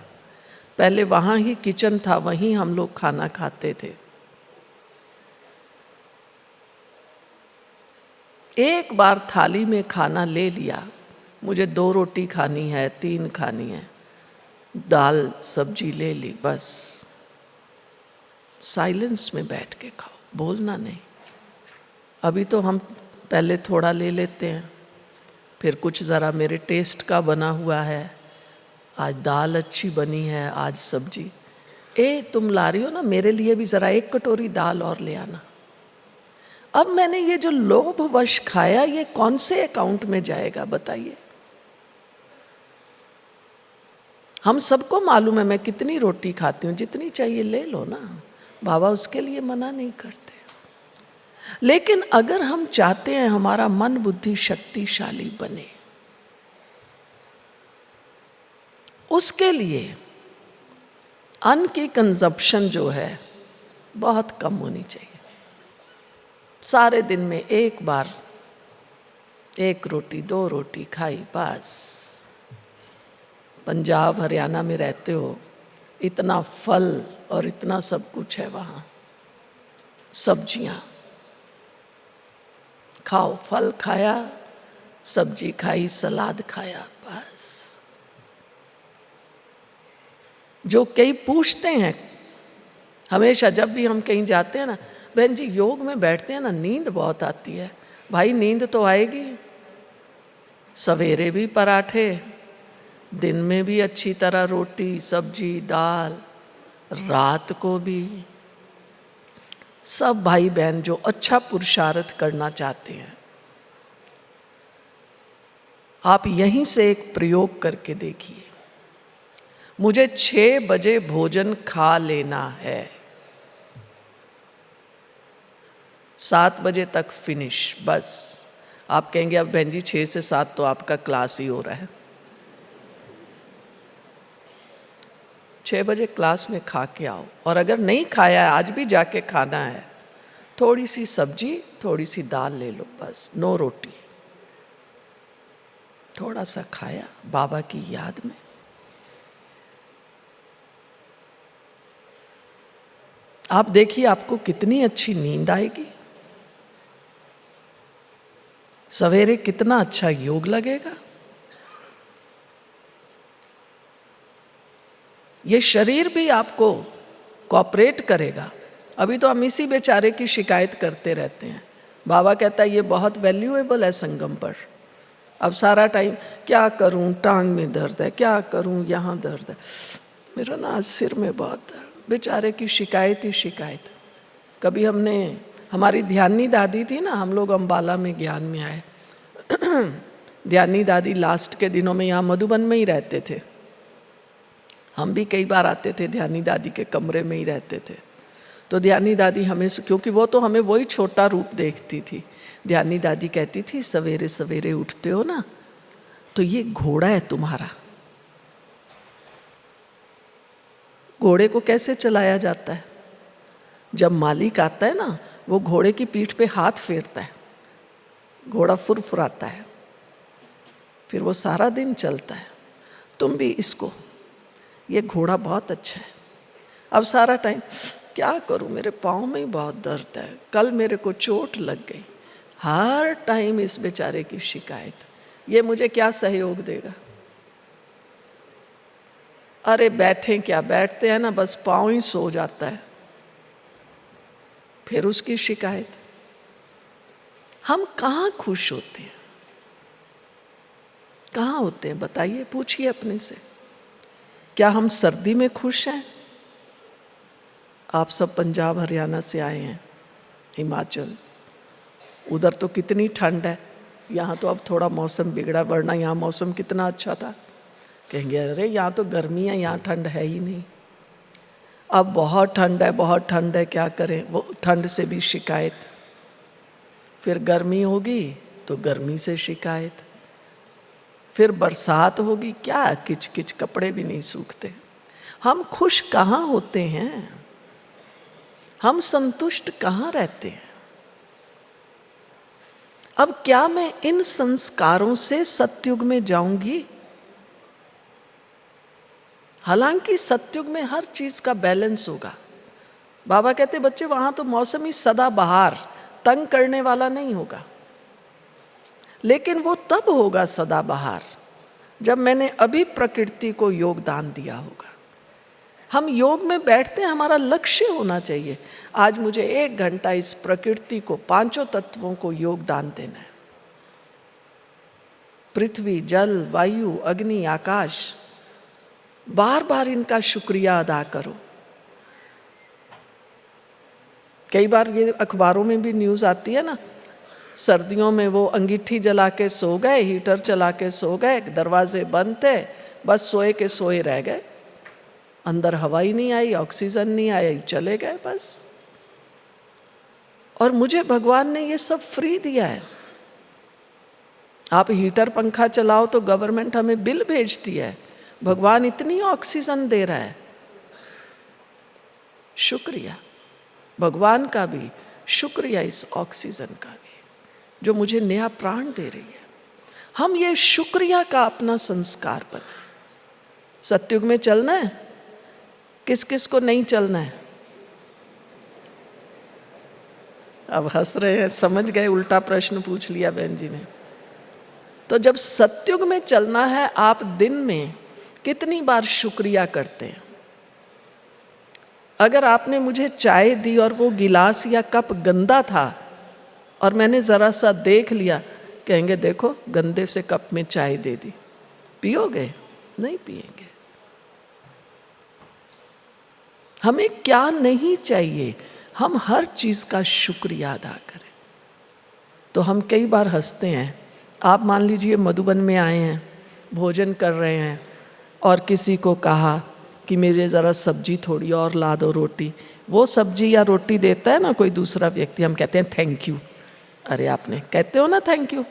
पहले वहाँ ही किचन था, वहीं हम लोग खाना खाते थे। एक बार थाली में खाना ले लिया, मुझे 2 रोटी खानी है, 3 खानी है, दाल सब्जी ले ली, बस साइलेंस में बैठ के खाओ, बोलना नहीं। अभी तो हम पहले थोड़ा ले लेते हैं, फिर कुछ ज़रा मेरे टेस्ट का बना हुआ है, आज दाल अच्छी बनी है, आज सब्जी, तुम ला रही हो ना, मेरे लिए भी ज़रा 1 कटोरी दाल और ले आना। अब मैंने ये जो लोभवश खाया, ये कौन से अकाउंट में जाएगा बताइए। हम सबको मालूम है मैं कितनी रोटी खाती हूँ, जितनी चाहिए ले लो ना, बाबा उसके लिए मना नहीं करते। लेकिन अगर हम चाहते हैं हमारा मन बुद्धि शक्तिशाली बने, उसके लिए अन्न की कंजप्शन जो है बहुत कम होनी चाहिए। सारे दिन में 1 बार 1 रोटी 2 रोटी खाई, बस। पंजाब हरियाणा में रहते हो, इतना फल और इतना सब कुछ है वहाँ, सब्जियाँ खाओ, फल खाया, सब्जी खाई, सलाद खाया, बस। जो कई पूछते हैं हमेशा, जब भी हम कहीं जाते हैं ना, बहन जी योग में बैठते हैं ना, नींद बहुत आती है। भाई नींद तो आएगी, सवेरे भी पराठे, दिन में भी अच्छी तरह रोटी सब्जी दाल, रात को भी। सब भाई बहन जो अच्छा पुरुषार्थ करना चाहते हैं, आप यहीं से एक प्रयोग करके देखिए। मुझे 6 बजे भोजन खा लेना है, 7 बजे तक फिनिश, बस। आप कहेंगे अब बहन जी 6 से 7 तो आपका क्लास ही हो रहा है। 6 बजे क्लास में खा के आओ, और अगर नहीं खाया है, आज भी जाके खाना है, थोड़ी सी सब्जी थोड़ी सी दाल ले लो, बस, 9 रोटी, थोड़ा सा खाया बाबा की याद में। आप देखिए आपको कितनी अच्छी नींद आएगी, सवेरे कितना अच्छा योग लगेगा। ये शरीर भी आपको कोऑपरेट करेगा। अभी तो हम इसी बेचारे की शिकायत करते रहते हैं। बाबा कहता है ये बहुत वैल्यूएबल है संगम पर, अब सारा टाइम क्या करूं, टांग में दर्द है, क्या करूं, यहाँ दर्द है, मेरा ना सिर में बहुत दर्द। बेचारे की शिकायत ही शिकायत। कभी हमने, हमारी ध्यानी दादी थी ना, हम लोग अम्बाला में ज्ञान में आए। ध्यानी दादी लास्ट के दिनों में यहाँ मधुबन में ही रहते थे। हम भी कई बार आते थे, ध्यानी दादी के कमरे में ही रहते थे। तो ध्यानी दादी हमें, क्योंकि वो तो हमें वही छोटा रूप देखती थी, ध्यानी दादी कहती थी सवेरे सवेरे उठते हो ना तो ये घोड़ा है तुम्हारा। घोड़े को कैसे चलाया जाता है? जब मालिक आता है ना, वो घोड़े की पीठ पे हाथ फेरता है, घोड़ा फुरफुराता है, फिर वो सारा दिन चलता है। तुम भी इसको, ये घोड़ा बहुत अच्छा है। अब सारा टाइम क्या करूं, मेरे पाँव में ही बहुत दर्द है, कल मेरे को चोट लग गई। हर टाइम इस बेचारे की शिकायत। ये मुझे क्या सहयोग देगा? अरे बैठे क्या, बैठते हैं ना बस पाँव ही सो जाता है, फिर उसकी शिकायत। हम कहाँ खुश होते हैं? कहाँ होते हैं बताइए, पूछिए अपने से। क्या हम सर्दी में खुश हैं? आप सब पंजाब हरियाणा से आए हैं, हिमाचल, उधर तो कितनी ठंड है। यहाँ तो अब थोड़ा मौसम बिगड़ा, वरना यहाँ मौसम कितना अच्छा था। कहेंगे अरे यहाँ तो गर्मी है, यहाँ ठंड है ही नहीं। अब बहुत ठंड है, बहुत ठंड है, क्या करें, वो ठंड से भी शिकायत। फिर गर्मी होगी तो गर्मी से शिकायत, फिर बरसात होगी, क्या किच किच, कपड़े भी नहीं सूखते। हम खुश कहाँ होते हैं? हम संतुष्ट कहाँ रहते हैं? अब क्या मैं इन संस्कारों से सतयुग में जाऊंगी? हालांकि सतयुग में हर चीज का बैलेंस होगा। बाबा कहते बच्चे वहां तो मौसम ही सदा बहार, तंग करने वाला नहीं होगा। लेकिन वो तब होगा सदा बहार जब मैंने अभी प्रकृति को योगदान दिया होगा। हम योग में बैठते हैं, हमारा लक्ष्य होना चाहिए आज मुझे 1 घंटा इस प्रकृति को, 5 तत्वों को योगदान देना है। पृथ्वी, जल, वायु, अग्नि, आकाश, बार बार इनका शुक्रिया अदा करो। कई बार ये अखबारों में भी न्यूज़ आती है ना, सर्दियों में वो अंगीठी जला के सो गए, हीटर चला के सो गए, दरवाजे बंद थे, बस सोए के सोए रह गए, अंदर हवा ही नहीं आई, ऑक्सीजन नहीं आई, चले गए बस। और मुझे भगवान ने ये सब फ्री दिया है। आप हीटर पंखा चलाओ तो गवर्नमेंट हमें बिल भेजती है, भगवान इतनी ऑक्सीजन दे रहा है। शुक्रिया भगवान का भी, शुक्रिया इस ऑक्सीजन का भी जो मुझे नया प्राण दे रही है। हम ये शुक्रिया का अपना संस्कार बनाएं। सतयुग में चलना है, किस किस को नहीं चलना है? अब हंस रहे हैं, समझ गए, उल्टा प्रश्न पूछ लिया बहन जी ने। तो जब सतयुग में चलना है, आप दिन में कितनी बार शुक्रिया करते हैं? अगर आपने मुझे चाय दी और वो गिलास या कप गंदा था और मैंने ज़रा सा देख लिया, कहेंगे देखो गंदे से कप में चाय दे दी, पियोगे? नहीं पिएंगे। हमें क्या नहीं चाहिए? हम हर चीज़ का शुक्रिया अदा करें। तो हम कई बार हंसते हैं। आप मान लीजिए मधुबन में आए हैं, भोजन कर रहे हैं और किसी को कहा कि मेरे ज़रा सब्जी थोड़ी और ला दो, रोटी। वो सब्जी या रोटी देता है ना कोई दूसरा व्यक्ति, हम कहते हैं थैंक यू। अरे आपने कहते हो ना थैंक यू।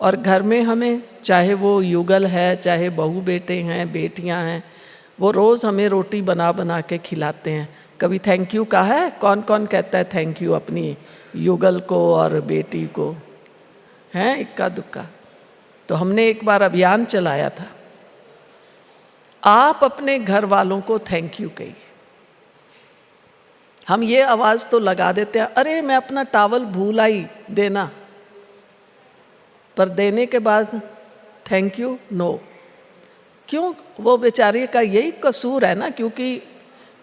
और घर में हमें, चाहे वो युगल है, चाहे बहू बेटे हैं, बेटियां हैं, वो रोज़ हमें रोटी बना बना के खिलाते हैं। कभी थैंक यू कहा है? कौन कौन कहता है थैंक यू अपनी युगल को और बेटी को? हैं इक्का दुक्का। तो हमने एक बार अभियान चलाया था, आप अपने घर वालों को थैंक यू कहिए। हम ये आवाज़ तो लगा देते हैं, अरे मैं अपना टॉवल भूल आई देना, पर देने के बाद थैंक यू नो। क्यों? वो बेचारे का यही कसूर है ना, क्योंकि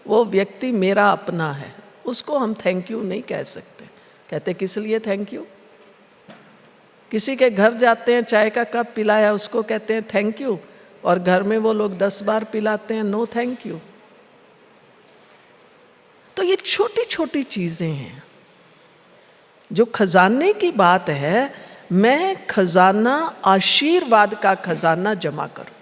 वो व्यक्ति मेरा अपना है, उसको हम थैंक यू नहीं कह सकते। कहते किस लिए थैंक यू? किसी के घर जाते हैं, चाय का कप पिलाया, उसको कहते हैं थैंक यू, और घर में वो लोग 10 बार पिलाते हैं नो थैंक यू। तो ये छोटी छोटी चीजें हैं जो खजाने की बात है। मैं खजाना, आशीर्वाद का खजाना जमा करूं।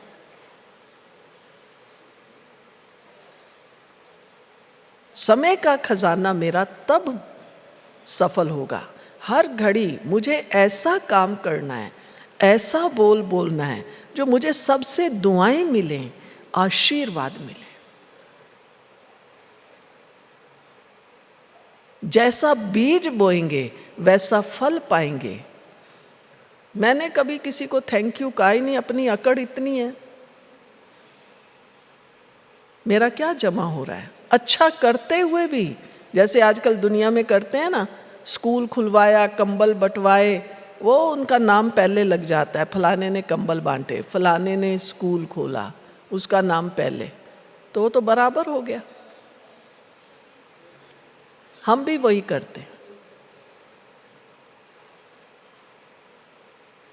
समय का खजाना मेरा तब सफल होगा। हर घड़ी मुझे ऐसा काम करना है, ऐसा बोलना है जो मुझे सबसे दुआएं मिलें, आशीर्वाद मिले। जैसा बीज बोएंगे वैसा फल पाएंगे। मैंने कभी किसी को थैंक यू कहा ही नहीं, अपनी अकड़ इतनी है। मेरा क्या जमा हो रहा है? अच्छा करते हुए भी, जैसे आजकल दुनिया में करते हैं ना, स्कूल खुलवाया, कंबल बंटवाए, वो उनका नाम पहले लग जाता है। फलाने ने कंबल बांटे, फलाने ने स्कूल खोला, उसका नाम पहले, तो वो तो बराबर हो गया। हम भी वही करते हैं।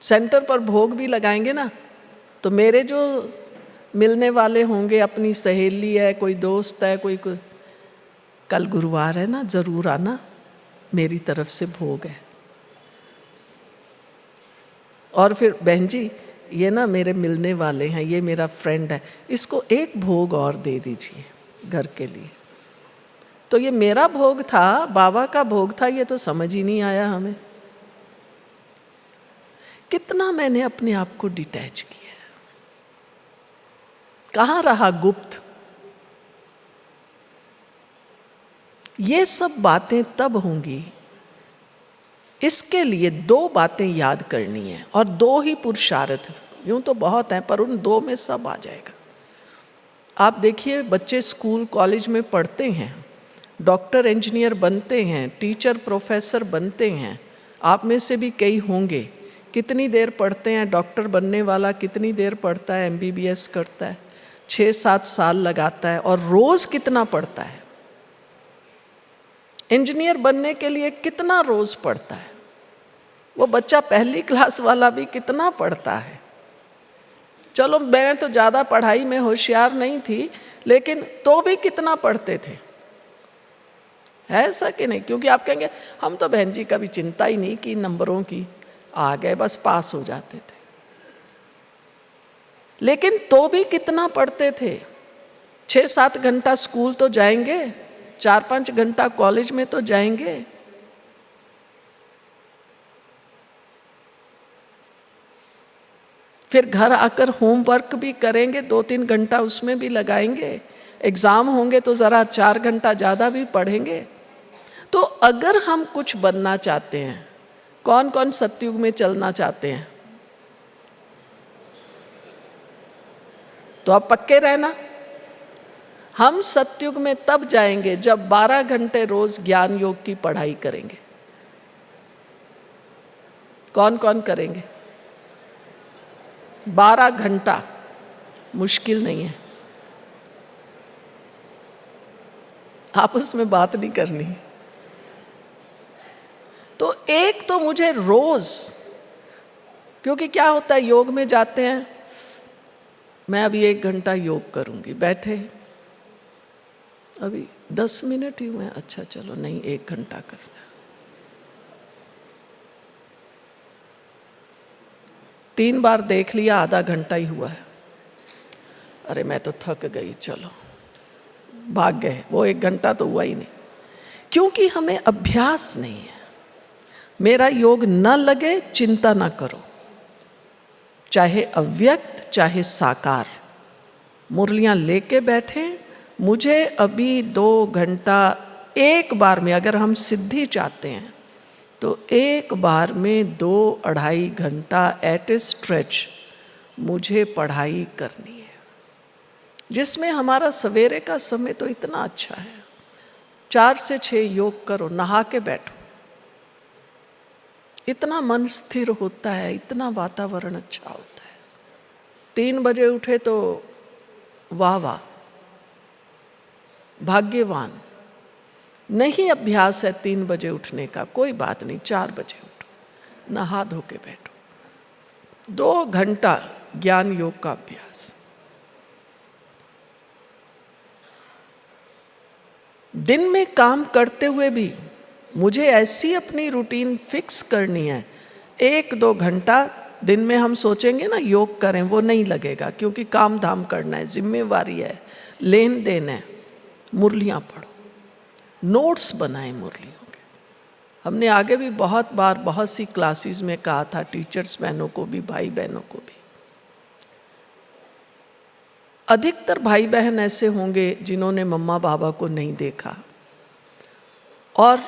सेंटर पर भोग भी लगाएंगे ना, तो मेरे जो मिलने वाले होंगे, अपनी सहेली है, कोई दोस्त है, कोई कल गुरुवार है ना, जरूर आना, मेरी तरफ से भोग है। और फिर बहन जी ये ना मेरे मिलने वाले हैं, ये मेरा फ्रेंड है, इसको एक भोग और दे दीजिए घर के लिए। तो ये मेरा भोग था, बाबा का भोग था, ये तो समझ ही नहीं आया हमें। कितना मैंने अपने आप को डिटैच किया, कहाँ रहा गुप्त। ये सब बातें तब होंगी। इसके लिए 2 बातें याद करनी है, और 2 ही पुरुषार्थ। यूं तो बहुत हैं, पर उन 2 में सब आ जाएगा। आप देखिए, बच्चे स्कूल कॉलेज में पढ़ते हैं, डॉक्टर इंजीनियर बनते हैं, टीचर प्रोफेसर बनते हैं। आप में से भी कई होंगे। कितनी देर पढ़ते हैं? डॉक्टर बनने वाला कितनी देर पढ़ता है? MBBS करता है, 6-7 साल लगाता है, और रोज कितना पढ़ता है? इंजीनियर बनने के लिए कितना रोज पढ़ता है? वो बच्चा पहली क्लास वाला भी कितना पढ़ता है? चलो मैं तो ज़्यादा पढ़ाई में होशियार नहीं थी, लेकिन तो भी कितना पढ़ते थे? है ऐसा कि नहीं? क्योंकि आप कहेंगे हम तो बहन जी कभी चिंता ही नहीं की नंबरों की, आ गए बस पास हो जाते थे। लेकिन तो भी कितना पढ़ते थे? 6-7 घंटा स्कूल तो जाएंगे, 4-5 घंटा कॉलेज में तो जाएंगे। फिर घर आकर होमवर्क भी करेंगे, 2-3 घंटा उसमें भी लगाएंगे। एग्जाम होंगे तो ज़रा 4 घंटा ज़्यादा भी पढ़ेंगे। तो अगर हम कुछ बनना चाहते हैं, कौन कौन सतयुग में चलना चाहते हैं? तो आप पक्के रहना, हम सतयुग में तब जाएंगे जब 12 घंटे रोज ज्ञान योग की पढ़ाई करेंगे। कौन कौन करेंगे? 12 घंटा मुश्किल नहीं है, आपस में बात नहीं करनी। तो एक तो मुझे रोज, क्योंकि क्या होता है योग में जाते हैं, मैं अभी 1 घंटा योग करूंगी, बैठे अभी 10 मिनट ही हुए, अच्छा चलो नहीं 1 घंटा करना। 3 बार देख लिया, आधा घंटा ही हुआ है, अरे मैं तो थक गई, चलो भाग गए, वो 1 घंटा तो हुआ ही नहीं। क्योंकि हमें अभ्यास नहीं है। मेरा योग न लगे चिंता ना करो, चाहे अव्यक्त चाहे साकार, मुरलियां लेके बैठे, मुझे अभी 2 घंटा एक बार में, अगर हम सिद्धि चाहते हैं तो एक बार में 2-2.5 घंटा एट ए स्ट्रेच मुझे पढ़ाई करनी है, जिसमें हमारा सवेरे का समय तो इतना अच्छा है। 4 से 6 योग करो, नहा के बैठो, इतना मन स्थिर होता है, इतना वातावरण अच्छा होता है। 3 बजे उठे तो वाह वाह, भाग्यवान। नहीं अभ्यास है 3 बजे उठने का, कोई बात नहीं, 4 बजे उठो, नहा धो के बैठो। 2 घंटा ज्ञान योग का अभ्यास। दिन में काम करते हुए भी मुझे ऐसी अपनी रूटीन फिक्स करनी है, 1-2 घंटा दिन में हम सोचेंगे ना योग करें, वो नहीं लगेगा, क्योंकि काम धाम करना है, जिम्मेवारी है, लेन देन है। मुरलियाँ पढ़ो, नोट्स बनाएं मुरलियों के। हमने आगे भी बहुत बार बहुत सी क्लासेस में कहा था, टीचर्स बहनों को भी, भाई बहनों को भी। अधिकतर भाई बहन ऐसे होंगे जिन्होंने मम्मा बाबा को नहीं देखा, और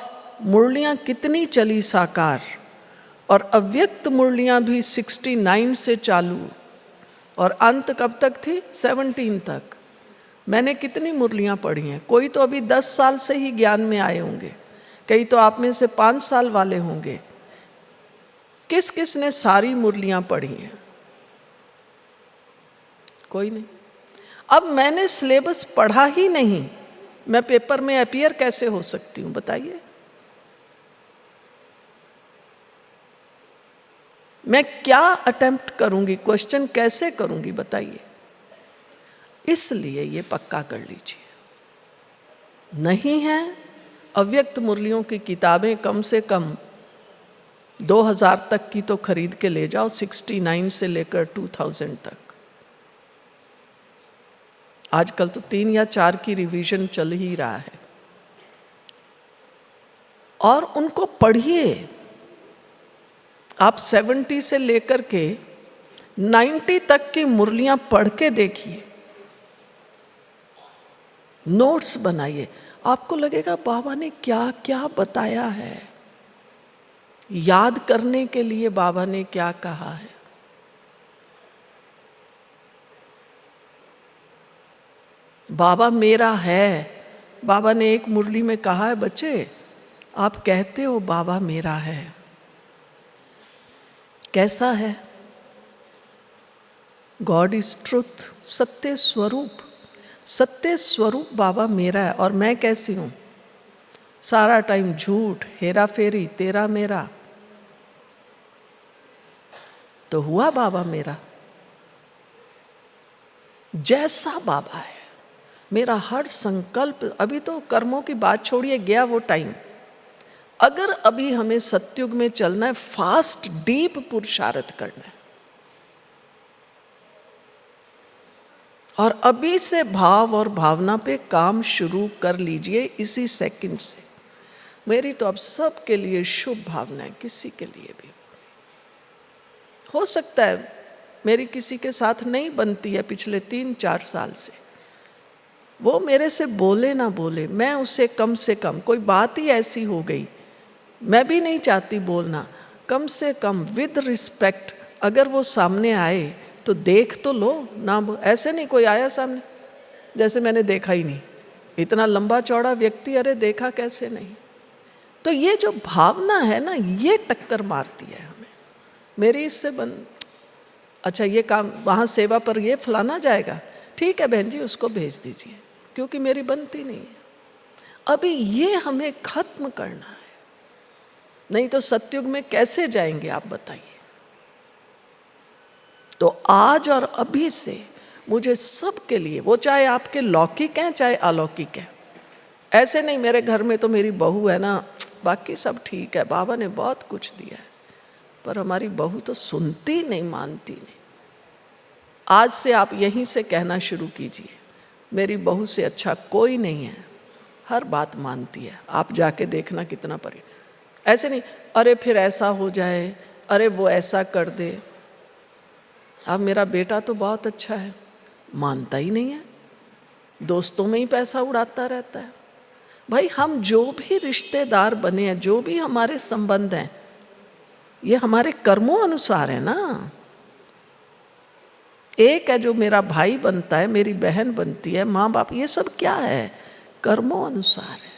मुरलियाँ कितनी चली साकार, और अव्यक्त मुरलियाँ भी 69 से चालू, और अंत कब तक थी? 17 तक। मैंने कितनी मुरलियाँ पढ़ी हैं। कोई तो अभी 10 साल से ही ज्ञान में आए होंगे, कई तो आप में से 5 साल वाले होंगे। किस किस ने सारी मुरलियाँ पढ़ी हैं? कोई नहीं। अब मैंने सिलेबस पढ़ा ही नहीं, मैं पेपर में अपीयर कैसे हो सकती हूँ बताइए? मैं क्या अटेम्प्ट करूंगी, क्वेश्चन कैसे करूंगी बताइए? इसलिए ये पक्का कर लीजिए, नहीं है अव्यक्त मुरलियों की किताबें कम से कम 2000 तक की तो खरीद के ले जाओ, 69 से लेकर 2000 तक। आजकल तो 3 या 4 की रिवीजन चल ही रहा है, और उनको पढ़िए। आप 70 से लेकर के 90 तक की मुरलियां पढ़ के देखिए, नोट्स बनाइए। आपको लगेगा बाबा ने क्या क्या बताया है, याद करने के लिए बाबा ने क्या कहा है। बाबा मेरा है। बाबा ने एक मुरली में कहा है, बच्चे आप कहते हो बाबा मेरा है, कैसा है? गॉड इज ट्रुथ, सत्य स्वरूप। सत्य स्वरूप बाबा मेरा है, और मैं कैसी हूं? सारा टाइम झूठ, हेरा फेरी, तेरा मेरा। तो हुआ बाबा मेरा? जैसा बाबा है मेरा हर संकल्प। अभी तो कर्मों की बात छोड़िए, गया वो टाइम। अगर अभी हमें सतयुग में चलना है, फास्ट डीप पुरुषार्थ करना है, और अभी से भाव और भावना पे काम शुरू कर लीजिए इसी सेकंड से। मेरी तो अब सब के लिए शुभ भावना है, किसी के लिए भी हो सकता है मेरी किसी के साथ नहीं बनती है पिछले 3-4 साल से, वो मेरे से बोले ना बोले, मैं उसे कम से कम, कोई बात ही ऐसी हो गई, मैं भी नहीं चाहती बोलना, कम से कम विद रिस्पेक्ट अगर वो सामने आए तो देख तो लो ना। ऐसे नहीं कोई आया सामने जैसे मैंने देखा ही नहीं, इतना लंबा चौड़ा व्यक्ति, अरे देखा कैसे नहीं। तो ये जो भावना है ना, ये टक्कर मारती है हमें। मेरी इससे अच्छा ये काम वहाँ सेवा पर ये फलाना जाएगा, ठीक है बहन जी उसको भेज दीजिए, क्योंकि मेरी बनती नहीं है। अभी ये हमें खत्म करना है, नहीं तो सतयुग में कैसे जाएंगे आप बताइए। तो आज और अभी से मुझे सबके लिए, वो चाहे आपके लौकिक हैं चाहे अलौकिक हैं, ऐसे नहीं मेरे घर में तो मेरी बहू है ना, बाकी सब ठीक है, बाबा ने बहुत कुछ दिया है, पर हमारी बहू तो सुनती नहीं, मानती नहीं। आज से आप यहीं से कहना शुरू कीजिए, मेरी बहू से अच्छा कोई नहीं है, हर बात मानती है, आप जाके देखना कितना परे। ऐसे नहीं अरे फिर ऐसा हो जाए, अरे वो ऐसा कर दे। अब मेरा बेटा तो बहुत अच्छा है, मानता ही नहीं है, दोस्तों में ही पैसा उड़ाता रहता है। भाई हम जो भी रिश्तेदार बने हैं, जो भी हमारे संबंध हैं, ये हमारे कर्मों अनुसार है ना। एक है जो मेरा भाई बनता है, मेरी बहन बनती है, माँ बाप, ये सब क्या है? कर्मों अनुसार है।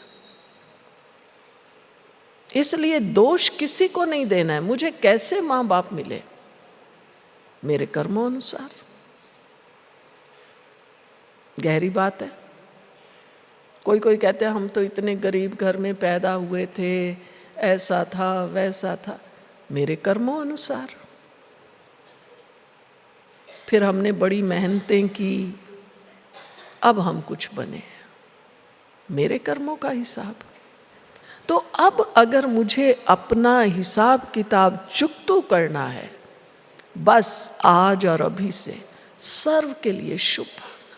इसलिए दोष किसी को नहीं देना है। मुझे कैसे माँ बाप मिले? मेरे कर्मों अनुसार। गहरी बात है। कोई कोई कहते हैं हम तो इतने गरीब घर में पैदा हुए थे, ऐसा था वैसा था। मेरे कर्मों अनुसार। फिर हमने बड़ी मेहनतें की, अब हम कुछ बने, मेरे कर्मों का हिसाब। तो अब अगर मुझे अपना हिसाब किताब चुकतो करना है, बस आज और अभी से सर्व के लिए शुभ भावना।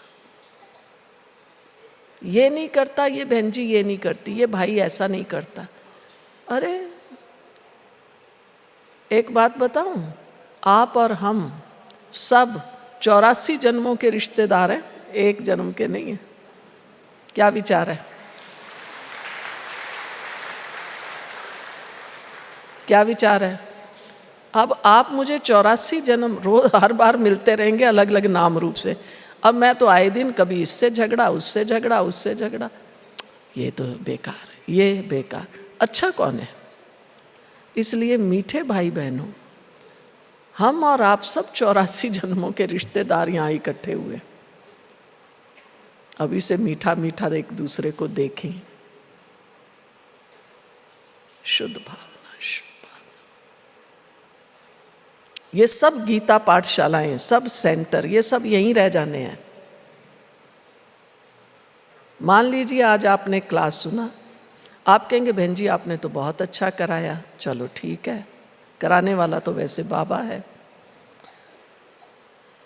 ये नहीं करता, ये बहन जी ये नहीं करती, ये भाई ऐसा नहीं करता। अरे एक बात बताऊं, आप और हम सब 84 जन्मों के रिश्तेदार हैं, एक जन्म के नहीं है। क्या विचार है? क्या विचार है? अब आप मुझे 84 जन्म रोज हर बार मिलते रहेंगे अलग अलग नाम रूप से। अब मैं तो आए दिन कभी इससे झगड़ा, उससे झगड़ा, उससे झगड़ा। ये तो बेकार है, ये बेकार। अच्छा कौन है? इसलिए मीठे भाई बहनों, हम और आप सब 84 जन्मों के रिश्तेदार यहाँ इकट्ठे हुए। अभी से मीठा मीठा एक दूसरे को देखें। शुद्ध भावना, शुद्ध भावना। ये सब गीता पाठशालाएं, सब सेंटर, ये सब यहीं रह जाने हैं। मान लीजिए आज आपने क्लास सुना, आप कहेंगे बहन जी आपने तो बहुत अच्छा कराया। चलो ठीक है, कराने वाला तो वैसे बाबा है।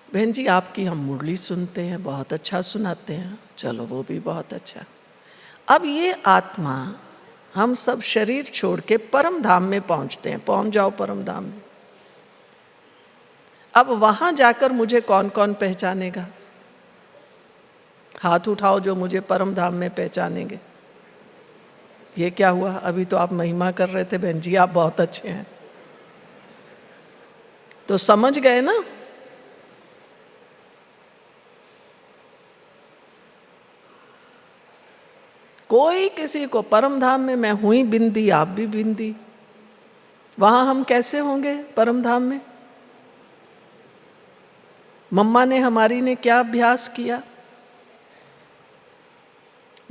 बहन जी आपकी हम मुरली सुनते हैं, बहुत अच्छा सुनाते हैं। चलो वो भी बहुत अच्छा। अब ये आत्मा, हम सब शरीर छोड़ के परम धाम में पहुंचते हैं। पहुंच जाओ परम धाम में। अब वहां जाकर मुझे कौन कौन पहचानेगा? हाथ उठाओ जो मुझे परम धाम में पहचानेंगे। ये क्या हुआ? अभी तो आप महिमा कर रहे थे बहन जी आप बहुत अच्छे हैं, तो समझ गए ना? कोई किसी को परम धाम में, मैं हुई बिंदी आप भी बिंदी, वहां हम कैसे होंगे परम धाम में? मम्मा ने हमारी ने क्या अभ्यास किया?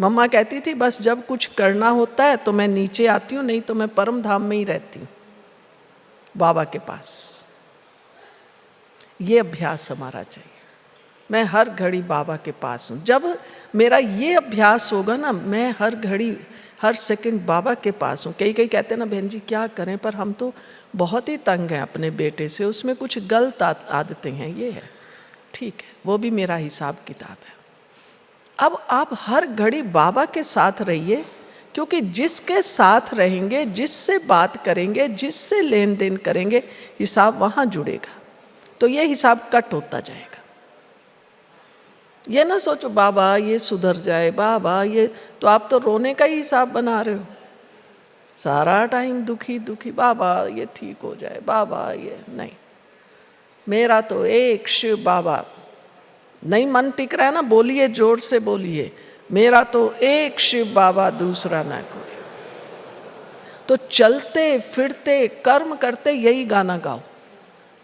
मम्मा कहती थी बस जब कुछ करना होता है तो मैं नीचे आती हूँ, नहीं तो मैं परम धाम में ही रहती हूँ, बाबा के पास। ये अभ्यास हमारा चाहिए। मैं हर घड़ी बाबा के पास हूँ। जब मेरा ये अभ्यास होगा ना, मैं हर घड़ी हर सेकंड बाबा के पास हूँ। कई कहते हैं ना बहन जी क्या करें, पर हम तो बहुत ही तंग हैं अपने बेटे से, उसमें कुछ गलत आदतें हैं। ये है ठीक है, वो भी मेरा हिसाब किताब है। अब आप हर घड़ी बाबा के साथ रहिए, क्योंकि जिसके साथ रहेंगे, जिससे बात करेंगे, जिससे लेन देन करेंगे, हिसाब वहाँ जुड़ेगा। तो ये हिसाब कट होता जाएगा। ये ना सोचो बाबा ये सुधर जाए, बाबा ये, तो आप तो रोने का ही हिसाब बना रहे हो। सारा टाइम दुखी दुखी, बाबा ये ठीक हो जाए, बाबा ये नहीं। मेरा तो एक शिव बाबा। नहीं मन टिक रहा है ना, बोलिए, जोर से बोलिए, मेरा तो एक शिव बाबा, दूसरा ना कोई। तो चलते फिरते कर्म करते यही गाना गाओ,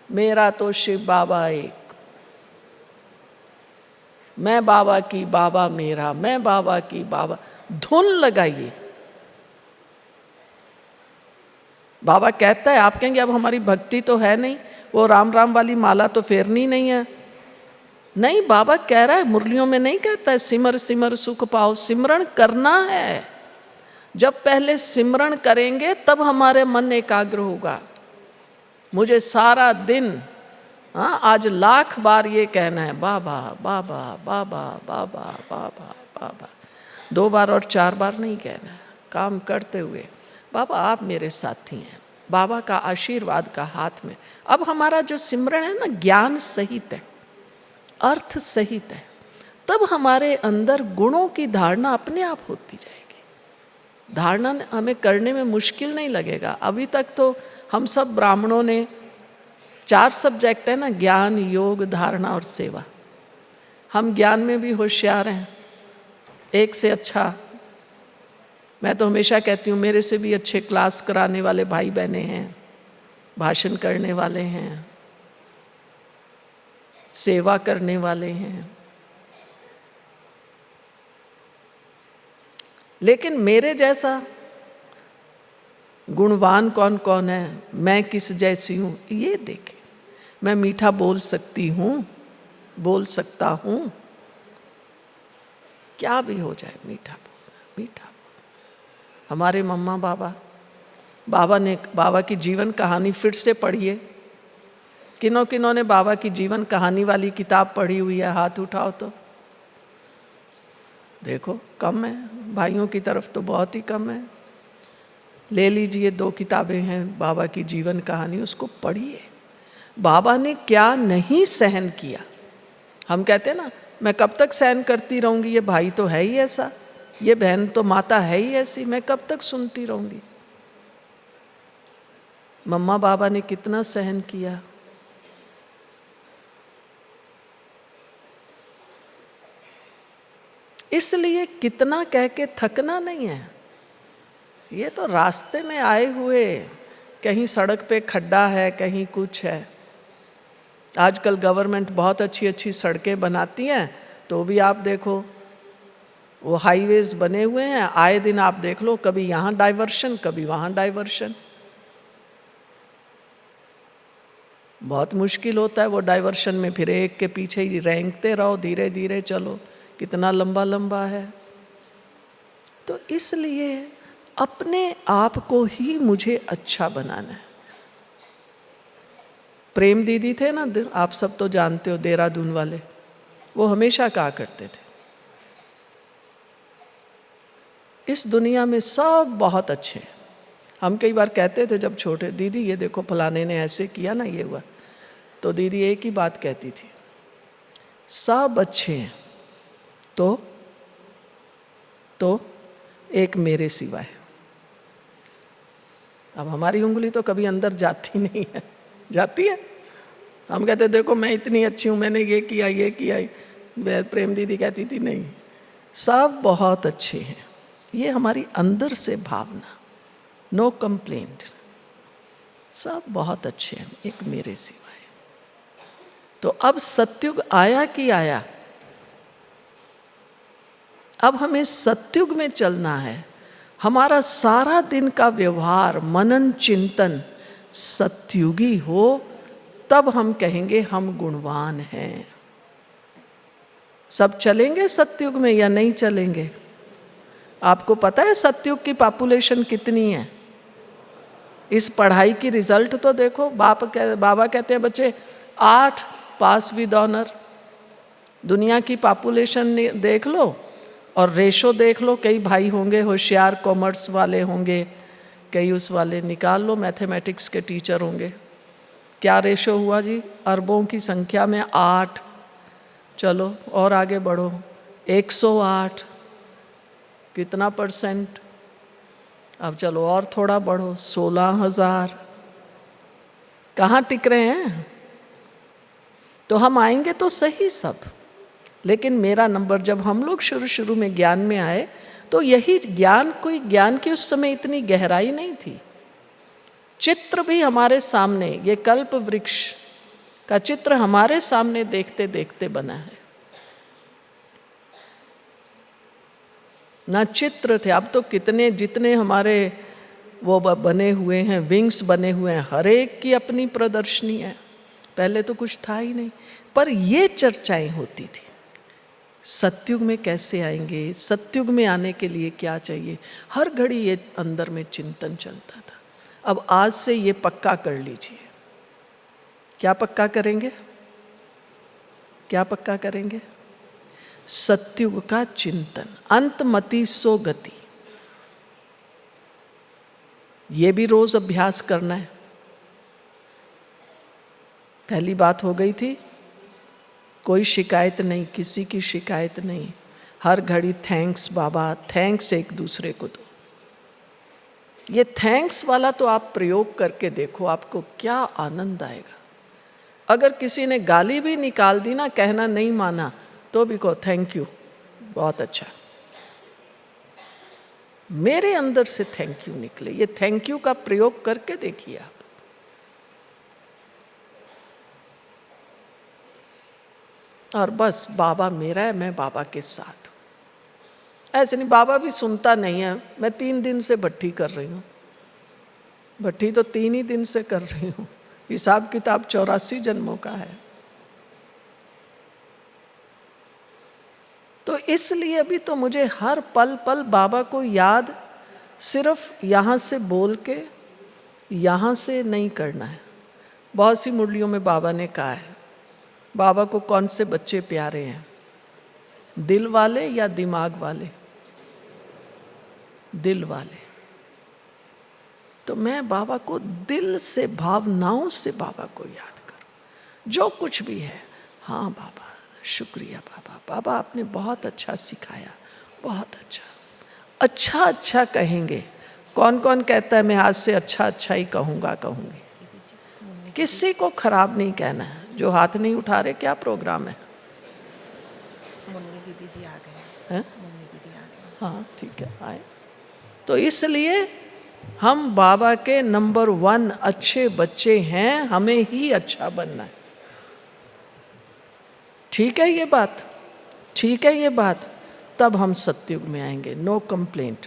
मेरा तो शिव बाबा एक, मैं बाबा की, बाबा मेरा, मैं बाबा की, बाबा। धुन लगाइए। बाबा कहता है, आप कहेंगे अब हमारी भक्ति तो है नहीं, वो राम राम वाली माला तो फेरनी नहीं है। नहीं, बाबा कह रहा है, मुरलियों में नहीं कहता है सिमर सिमर सुख पाओ। सिमरण करना है। जब पहले सिमरण करेंगे तब हमारे मन एकाग्र होगा। मुझे सारा दिन, हाँ, आज 1,00,000 बार ये कहना है, बाबा बाबा बाबा बाबा बाबा बाबा। 2 बार और 4 बार नहीं कहना है। काम करते हुए बाबा आप मेरे साथी हैं, बाबा का आशीर्वाद का हाथ में। अब हमारा जो सिमरण है ना, ज्ञान सहित है, अर्थ सहित है, तब हमारे अंदर गुणों की धारणा अपने आप होती जाएगी। धारणा हमें करने में मुश्किल नहीं लगेगा। अभी तक तो हम सब ब्राह्मणों ने 4 सब्जेक्ट है ना, ज्ञान, योग, धारणा और सेवा। हम ज्ञान में भी होशियार हैं, एक से अच्छा। मैं तो हमेशा कहती हूँ मेरे से भी अच्छे क्लास कराने वाले भाई बहने हैं, भाषण करने वाले हैं, सेवा करने वाले हैं। लेकिन मेरे जैसा गुणवान कौन कौन है, मैं किस जैसी हूँ, ये देखे। मैं मीठा बोल सकती हूँ, बोल सकता हूँ, क्या भी हो जाए मीठा बोल, मीठा बोल। हमारे मम्मा बाबा की जीवन कहानी फिर से पढ़िए। किन्हों किन्हों ने बाबा की जीवन कहानी वाली किताब पढ़ी हुई है, हाथ उठाओ तो देखो, कम है, भाइयों की तरफ तो बहुत ही कम है। ले लीजिए, 2 किताबें हैं बाबा की जीवन कहानी, उसको पढ़िए। बाबा ने क्या नहीं सहन किया। हम कहते हैं ना, मैं कब तक सहन करती रहूंगी, ये भाई तो है ही ऐसा, ये बहन तो माता है ही ऐसी, मैं कब तक सुनती रहूंगी। मम्मा बाबा ने कितना सहन किया। इसलिए कितना कह के थकना नहीं है। ये तो रास्ते में आए हुए, कहीं सड़क पे खड्डा है, कहीं कुछ है। आजकल गवर्नमेंट बहुत अच्छी अच्छी सड़कें बनाती हैं, तो भी आप देखो वो हाईवेज बने हुए हैं, आए दिन आप देख लो, कभी यहाँ डाइवर्शन, कभी वहाँ डाइवर्शन। बहुत मुश्किल होता है वो डाइवर्शन में, फिर एक के पीछे ही रेंगते रहो, धीरे धीरे चलो, कितना लंबा लंबा है। तो इसलिए अपने आप को ही मुझे अच्छा बनाना है। प्रेम दीदी थे ना, आप सब तो जानते हो, देहरादून वाले, वो हमेशा कहा करते थे, इस दुनिया में सब बहुत अच्छे हैं। हम कई बार कहते थे जब छोटे, दीदी ये देखो फलाने ने ऐसे किया ना, ये हुआ। तो दीदी एक ही बात कहती थी, सब अच्छे हैं तो एक मेरे सिवा है। अब हमारी उंगली तो कभी अंदर जाती नहीं है, जाती है? हम कहते देखो मैं इतनी अच्छी हूँ, मैंने ये किया। प्रेम दीदी कहती थी नहीं, सब बहुत अच्छे हैं। ये हमारी अंदर से भावना, नो कंप्लेंट, सब बहुत अच्छे हैं, एक मेरे सिवा है। तो अब सतयुग आया कि आया, अब हमें सतयुग में चलना है। हमारा सारा दिन का व्यवहार, मनन चिंतन सतयुगी हो, तब हम कहेंगे हम गुणवान हैं। सब चलेंगे सतयुग में या नहीं चलेंगे? आपको पता है सतयुग की पॉपुलेशन कितनी है? इस पढ़ाई की रिजल्ट तो देखो, बाबा कहते हैं बच्चे 8 पास विद ऑनर। दुनिया की पॉपुलेशन देख लो और रेशो देख लो, कई भाई होंगे होशियार, कॉमर्स वाले होंगे, कई उस वाले निकाल लो, मैथमेटिक्स के टीचर होंगे। क्या रेशो हुआ जी? अरबों की संख्या में 8। चलो और आगे बढ़ो, 108, कितना %? अब चलो और थोड़ा बढ़ो, 16,000। कहाँ टिक रहे हैं? तो हम आएंगे तो सही सब, लेकिन मेरा नंबर, जब हम लोग शुरू में ज्ञान में आए तो यही ज्ञान, कोई ज्ञान की उस समय इतनी गहराई नहीं थी। चित्र भी हमारे सामने, ये कल्प वृक्ष का चित्र हमारे सामने देखते देखते बना है ना। चित्र थे, अब तो कितने, जितने हमारे वो बने हुए हैं, विंग्स बने हुए हैं, हर एक की अपनी प्रदर्शनी है। पहले तो कुछ था ही नहीं, पर ये चर्चाएं होती थी, सतयुग में कैसे आएंगे, सतयुग में आने के लिए क्या चाहिए। हर घड़ी ये अंदर में चिंतन चलता था। अब आज से ये पक्का कर लीजिए। क्या पक्का करेंगे? क्या पक्का करेंगे? सतयुग का चिंतन, अंतमति सो गति। ये भी रोज अभ्यास करना है। पहली बात हो गई थी, कोई शिकायत नहीं, किसी की शिकायत नहीं, हर घड़ी थैंक्स बाबा, थैंक्स एक दूसरे को दो। ये थैंक्स वाला तो आप प्रयोग करके देखो, आपको क्या आनंद आएगा। अगर किसी ने गाली भी निकाल दी ना, कहना नहीं माना, तो भी कहो थैंक यू, बहुत अच्छा, मेरे अंदर से थैंक यू निकले। ये थैंक यू का प्रयोग करके देखिए आप। और बस बाबा मेरा है, मैं बाबा के साथ हूँ। ऐसे नहीं, बाबा भी सुनता नहीं है, मैं 3 दिन से भट्टी कर रही हूँ, भट्टी तो 3 ही दिन से कर रही हूँ, हिसाब किताब 84 जन्मों का है। तो इसलिए अभी तो मुझे हर पल पल बाबा को याद सिर्फ यहाँ से बोल के, यहाँ से नहीं करना है। बहुत सी मुरलियों में बाबा ने कहा है, बाबा को कौन से बच्चे प्यारे हैं, दिल वाले या दिमाग वाले? दिल वाले। तो मैं बाबा को दिल से, भावनाओं से बाबा को याद करूं, जो कुछ भी है। हाँ बाबा, शुक्रिया बाबा, बाबा आपने बहुत अच्छा सिखाया, बहुत अच्छा। अच्छा अच्छा कहेंगे। कौन कौन कहता है मैं आज से अच्छा अच्छा ही कहूँगा, कहूँगी? किसी को खराब नहीं कहना है। जो हाथ नहीं उठा रहे, क्या प्रोग्राम है? मुन्नी दीदी जी आ गए हैं। मुन्नी दीदी आ गए। हाँ ठीक है, आए। तो इसलिए हम बाबा के नंबर 1 अच्छे बच्चे हैं, हमें ही अच्छा बनना है। ठीक है ये बात? ठीक है ये बात? तब हम सत्युग में आएंगे। No complaint.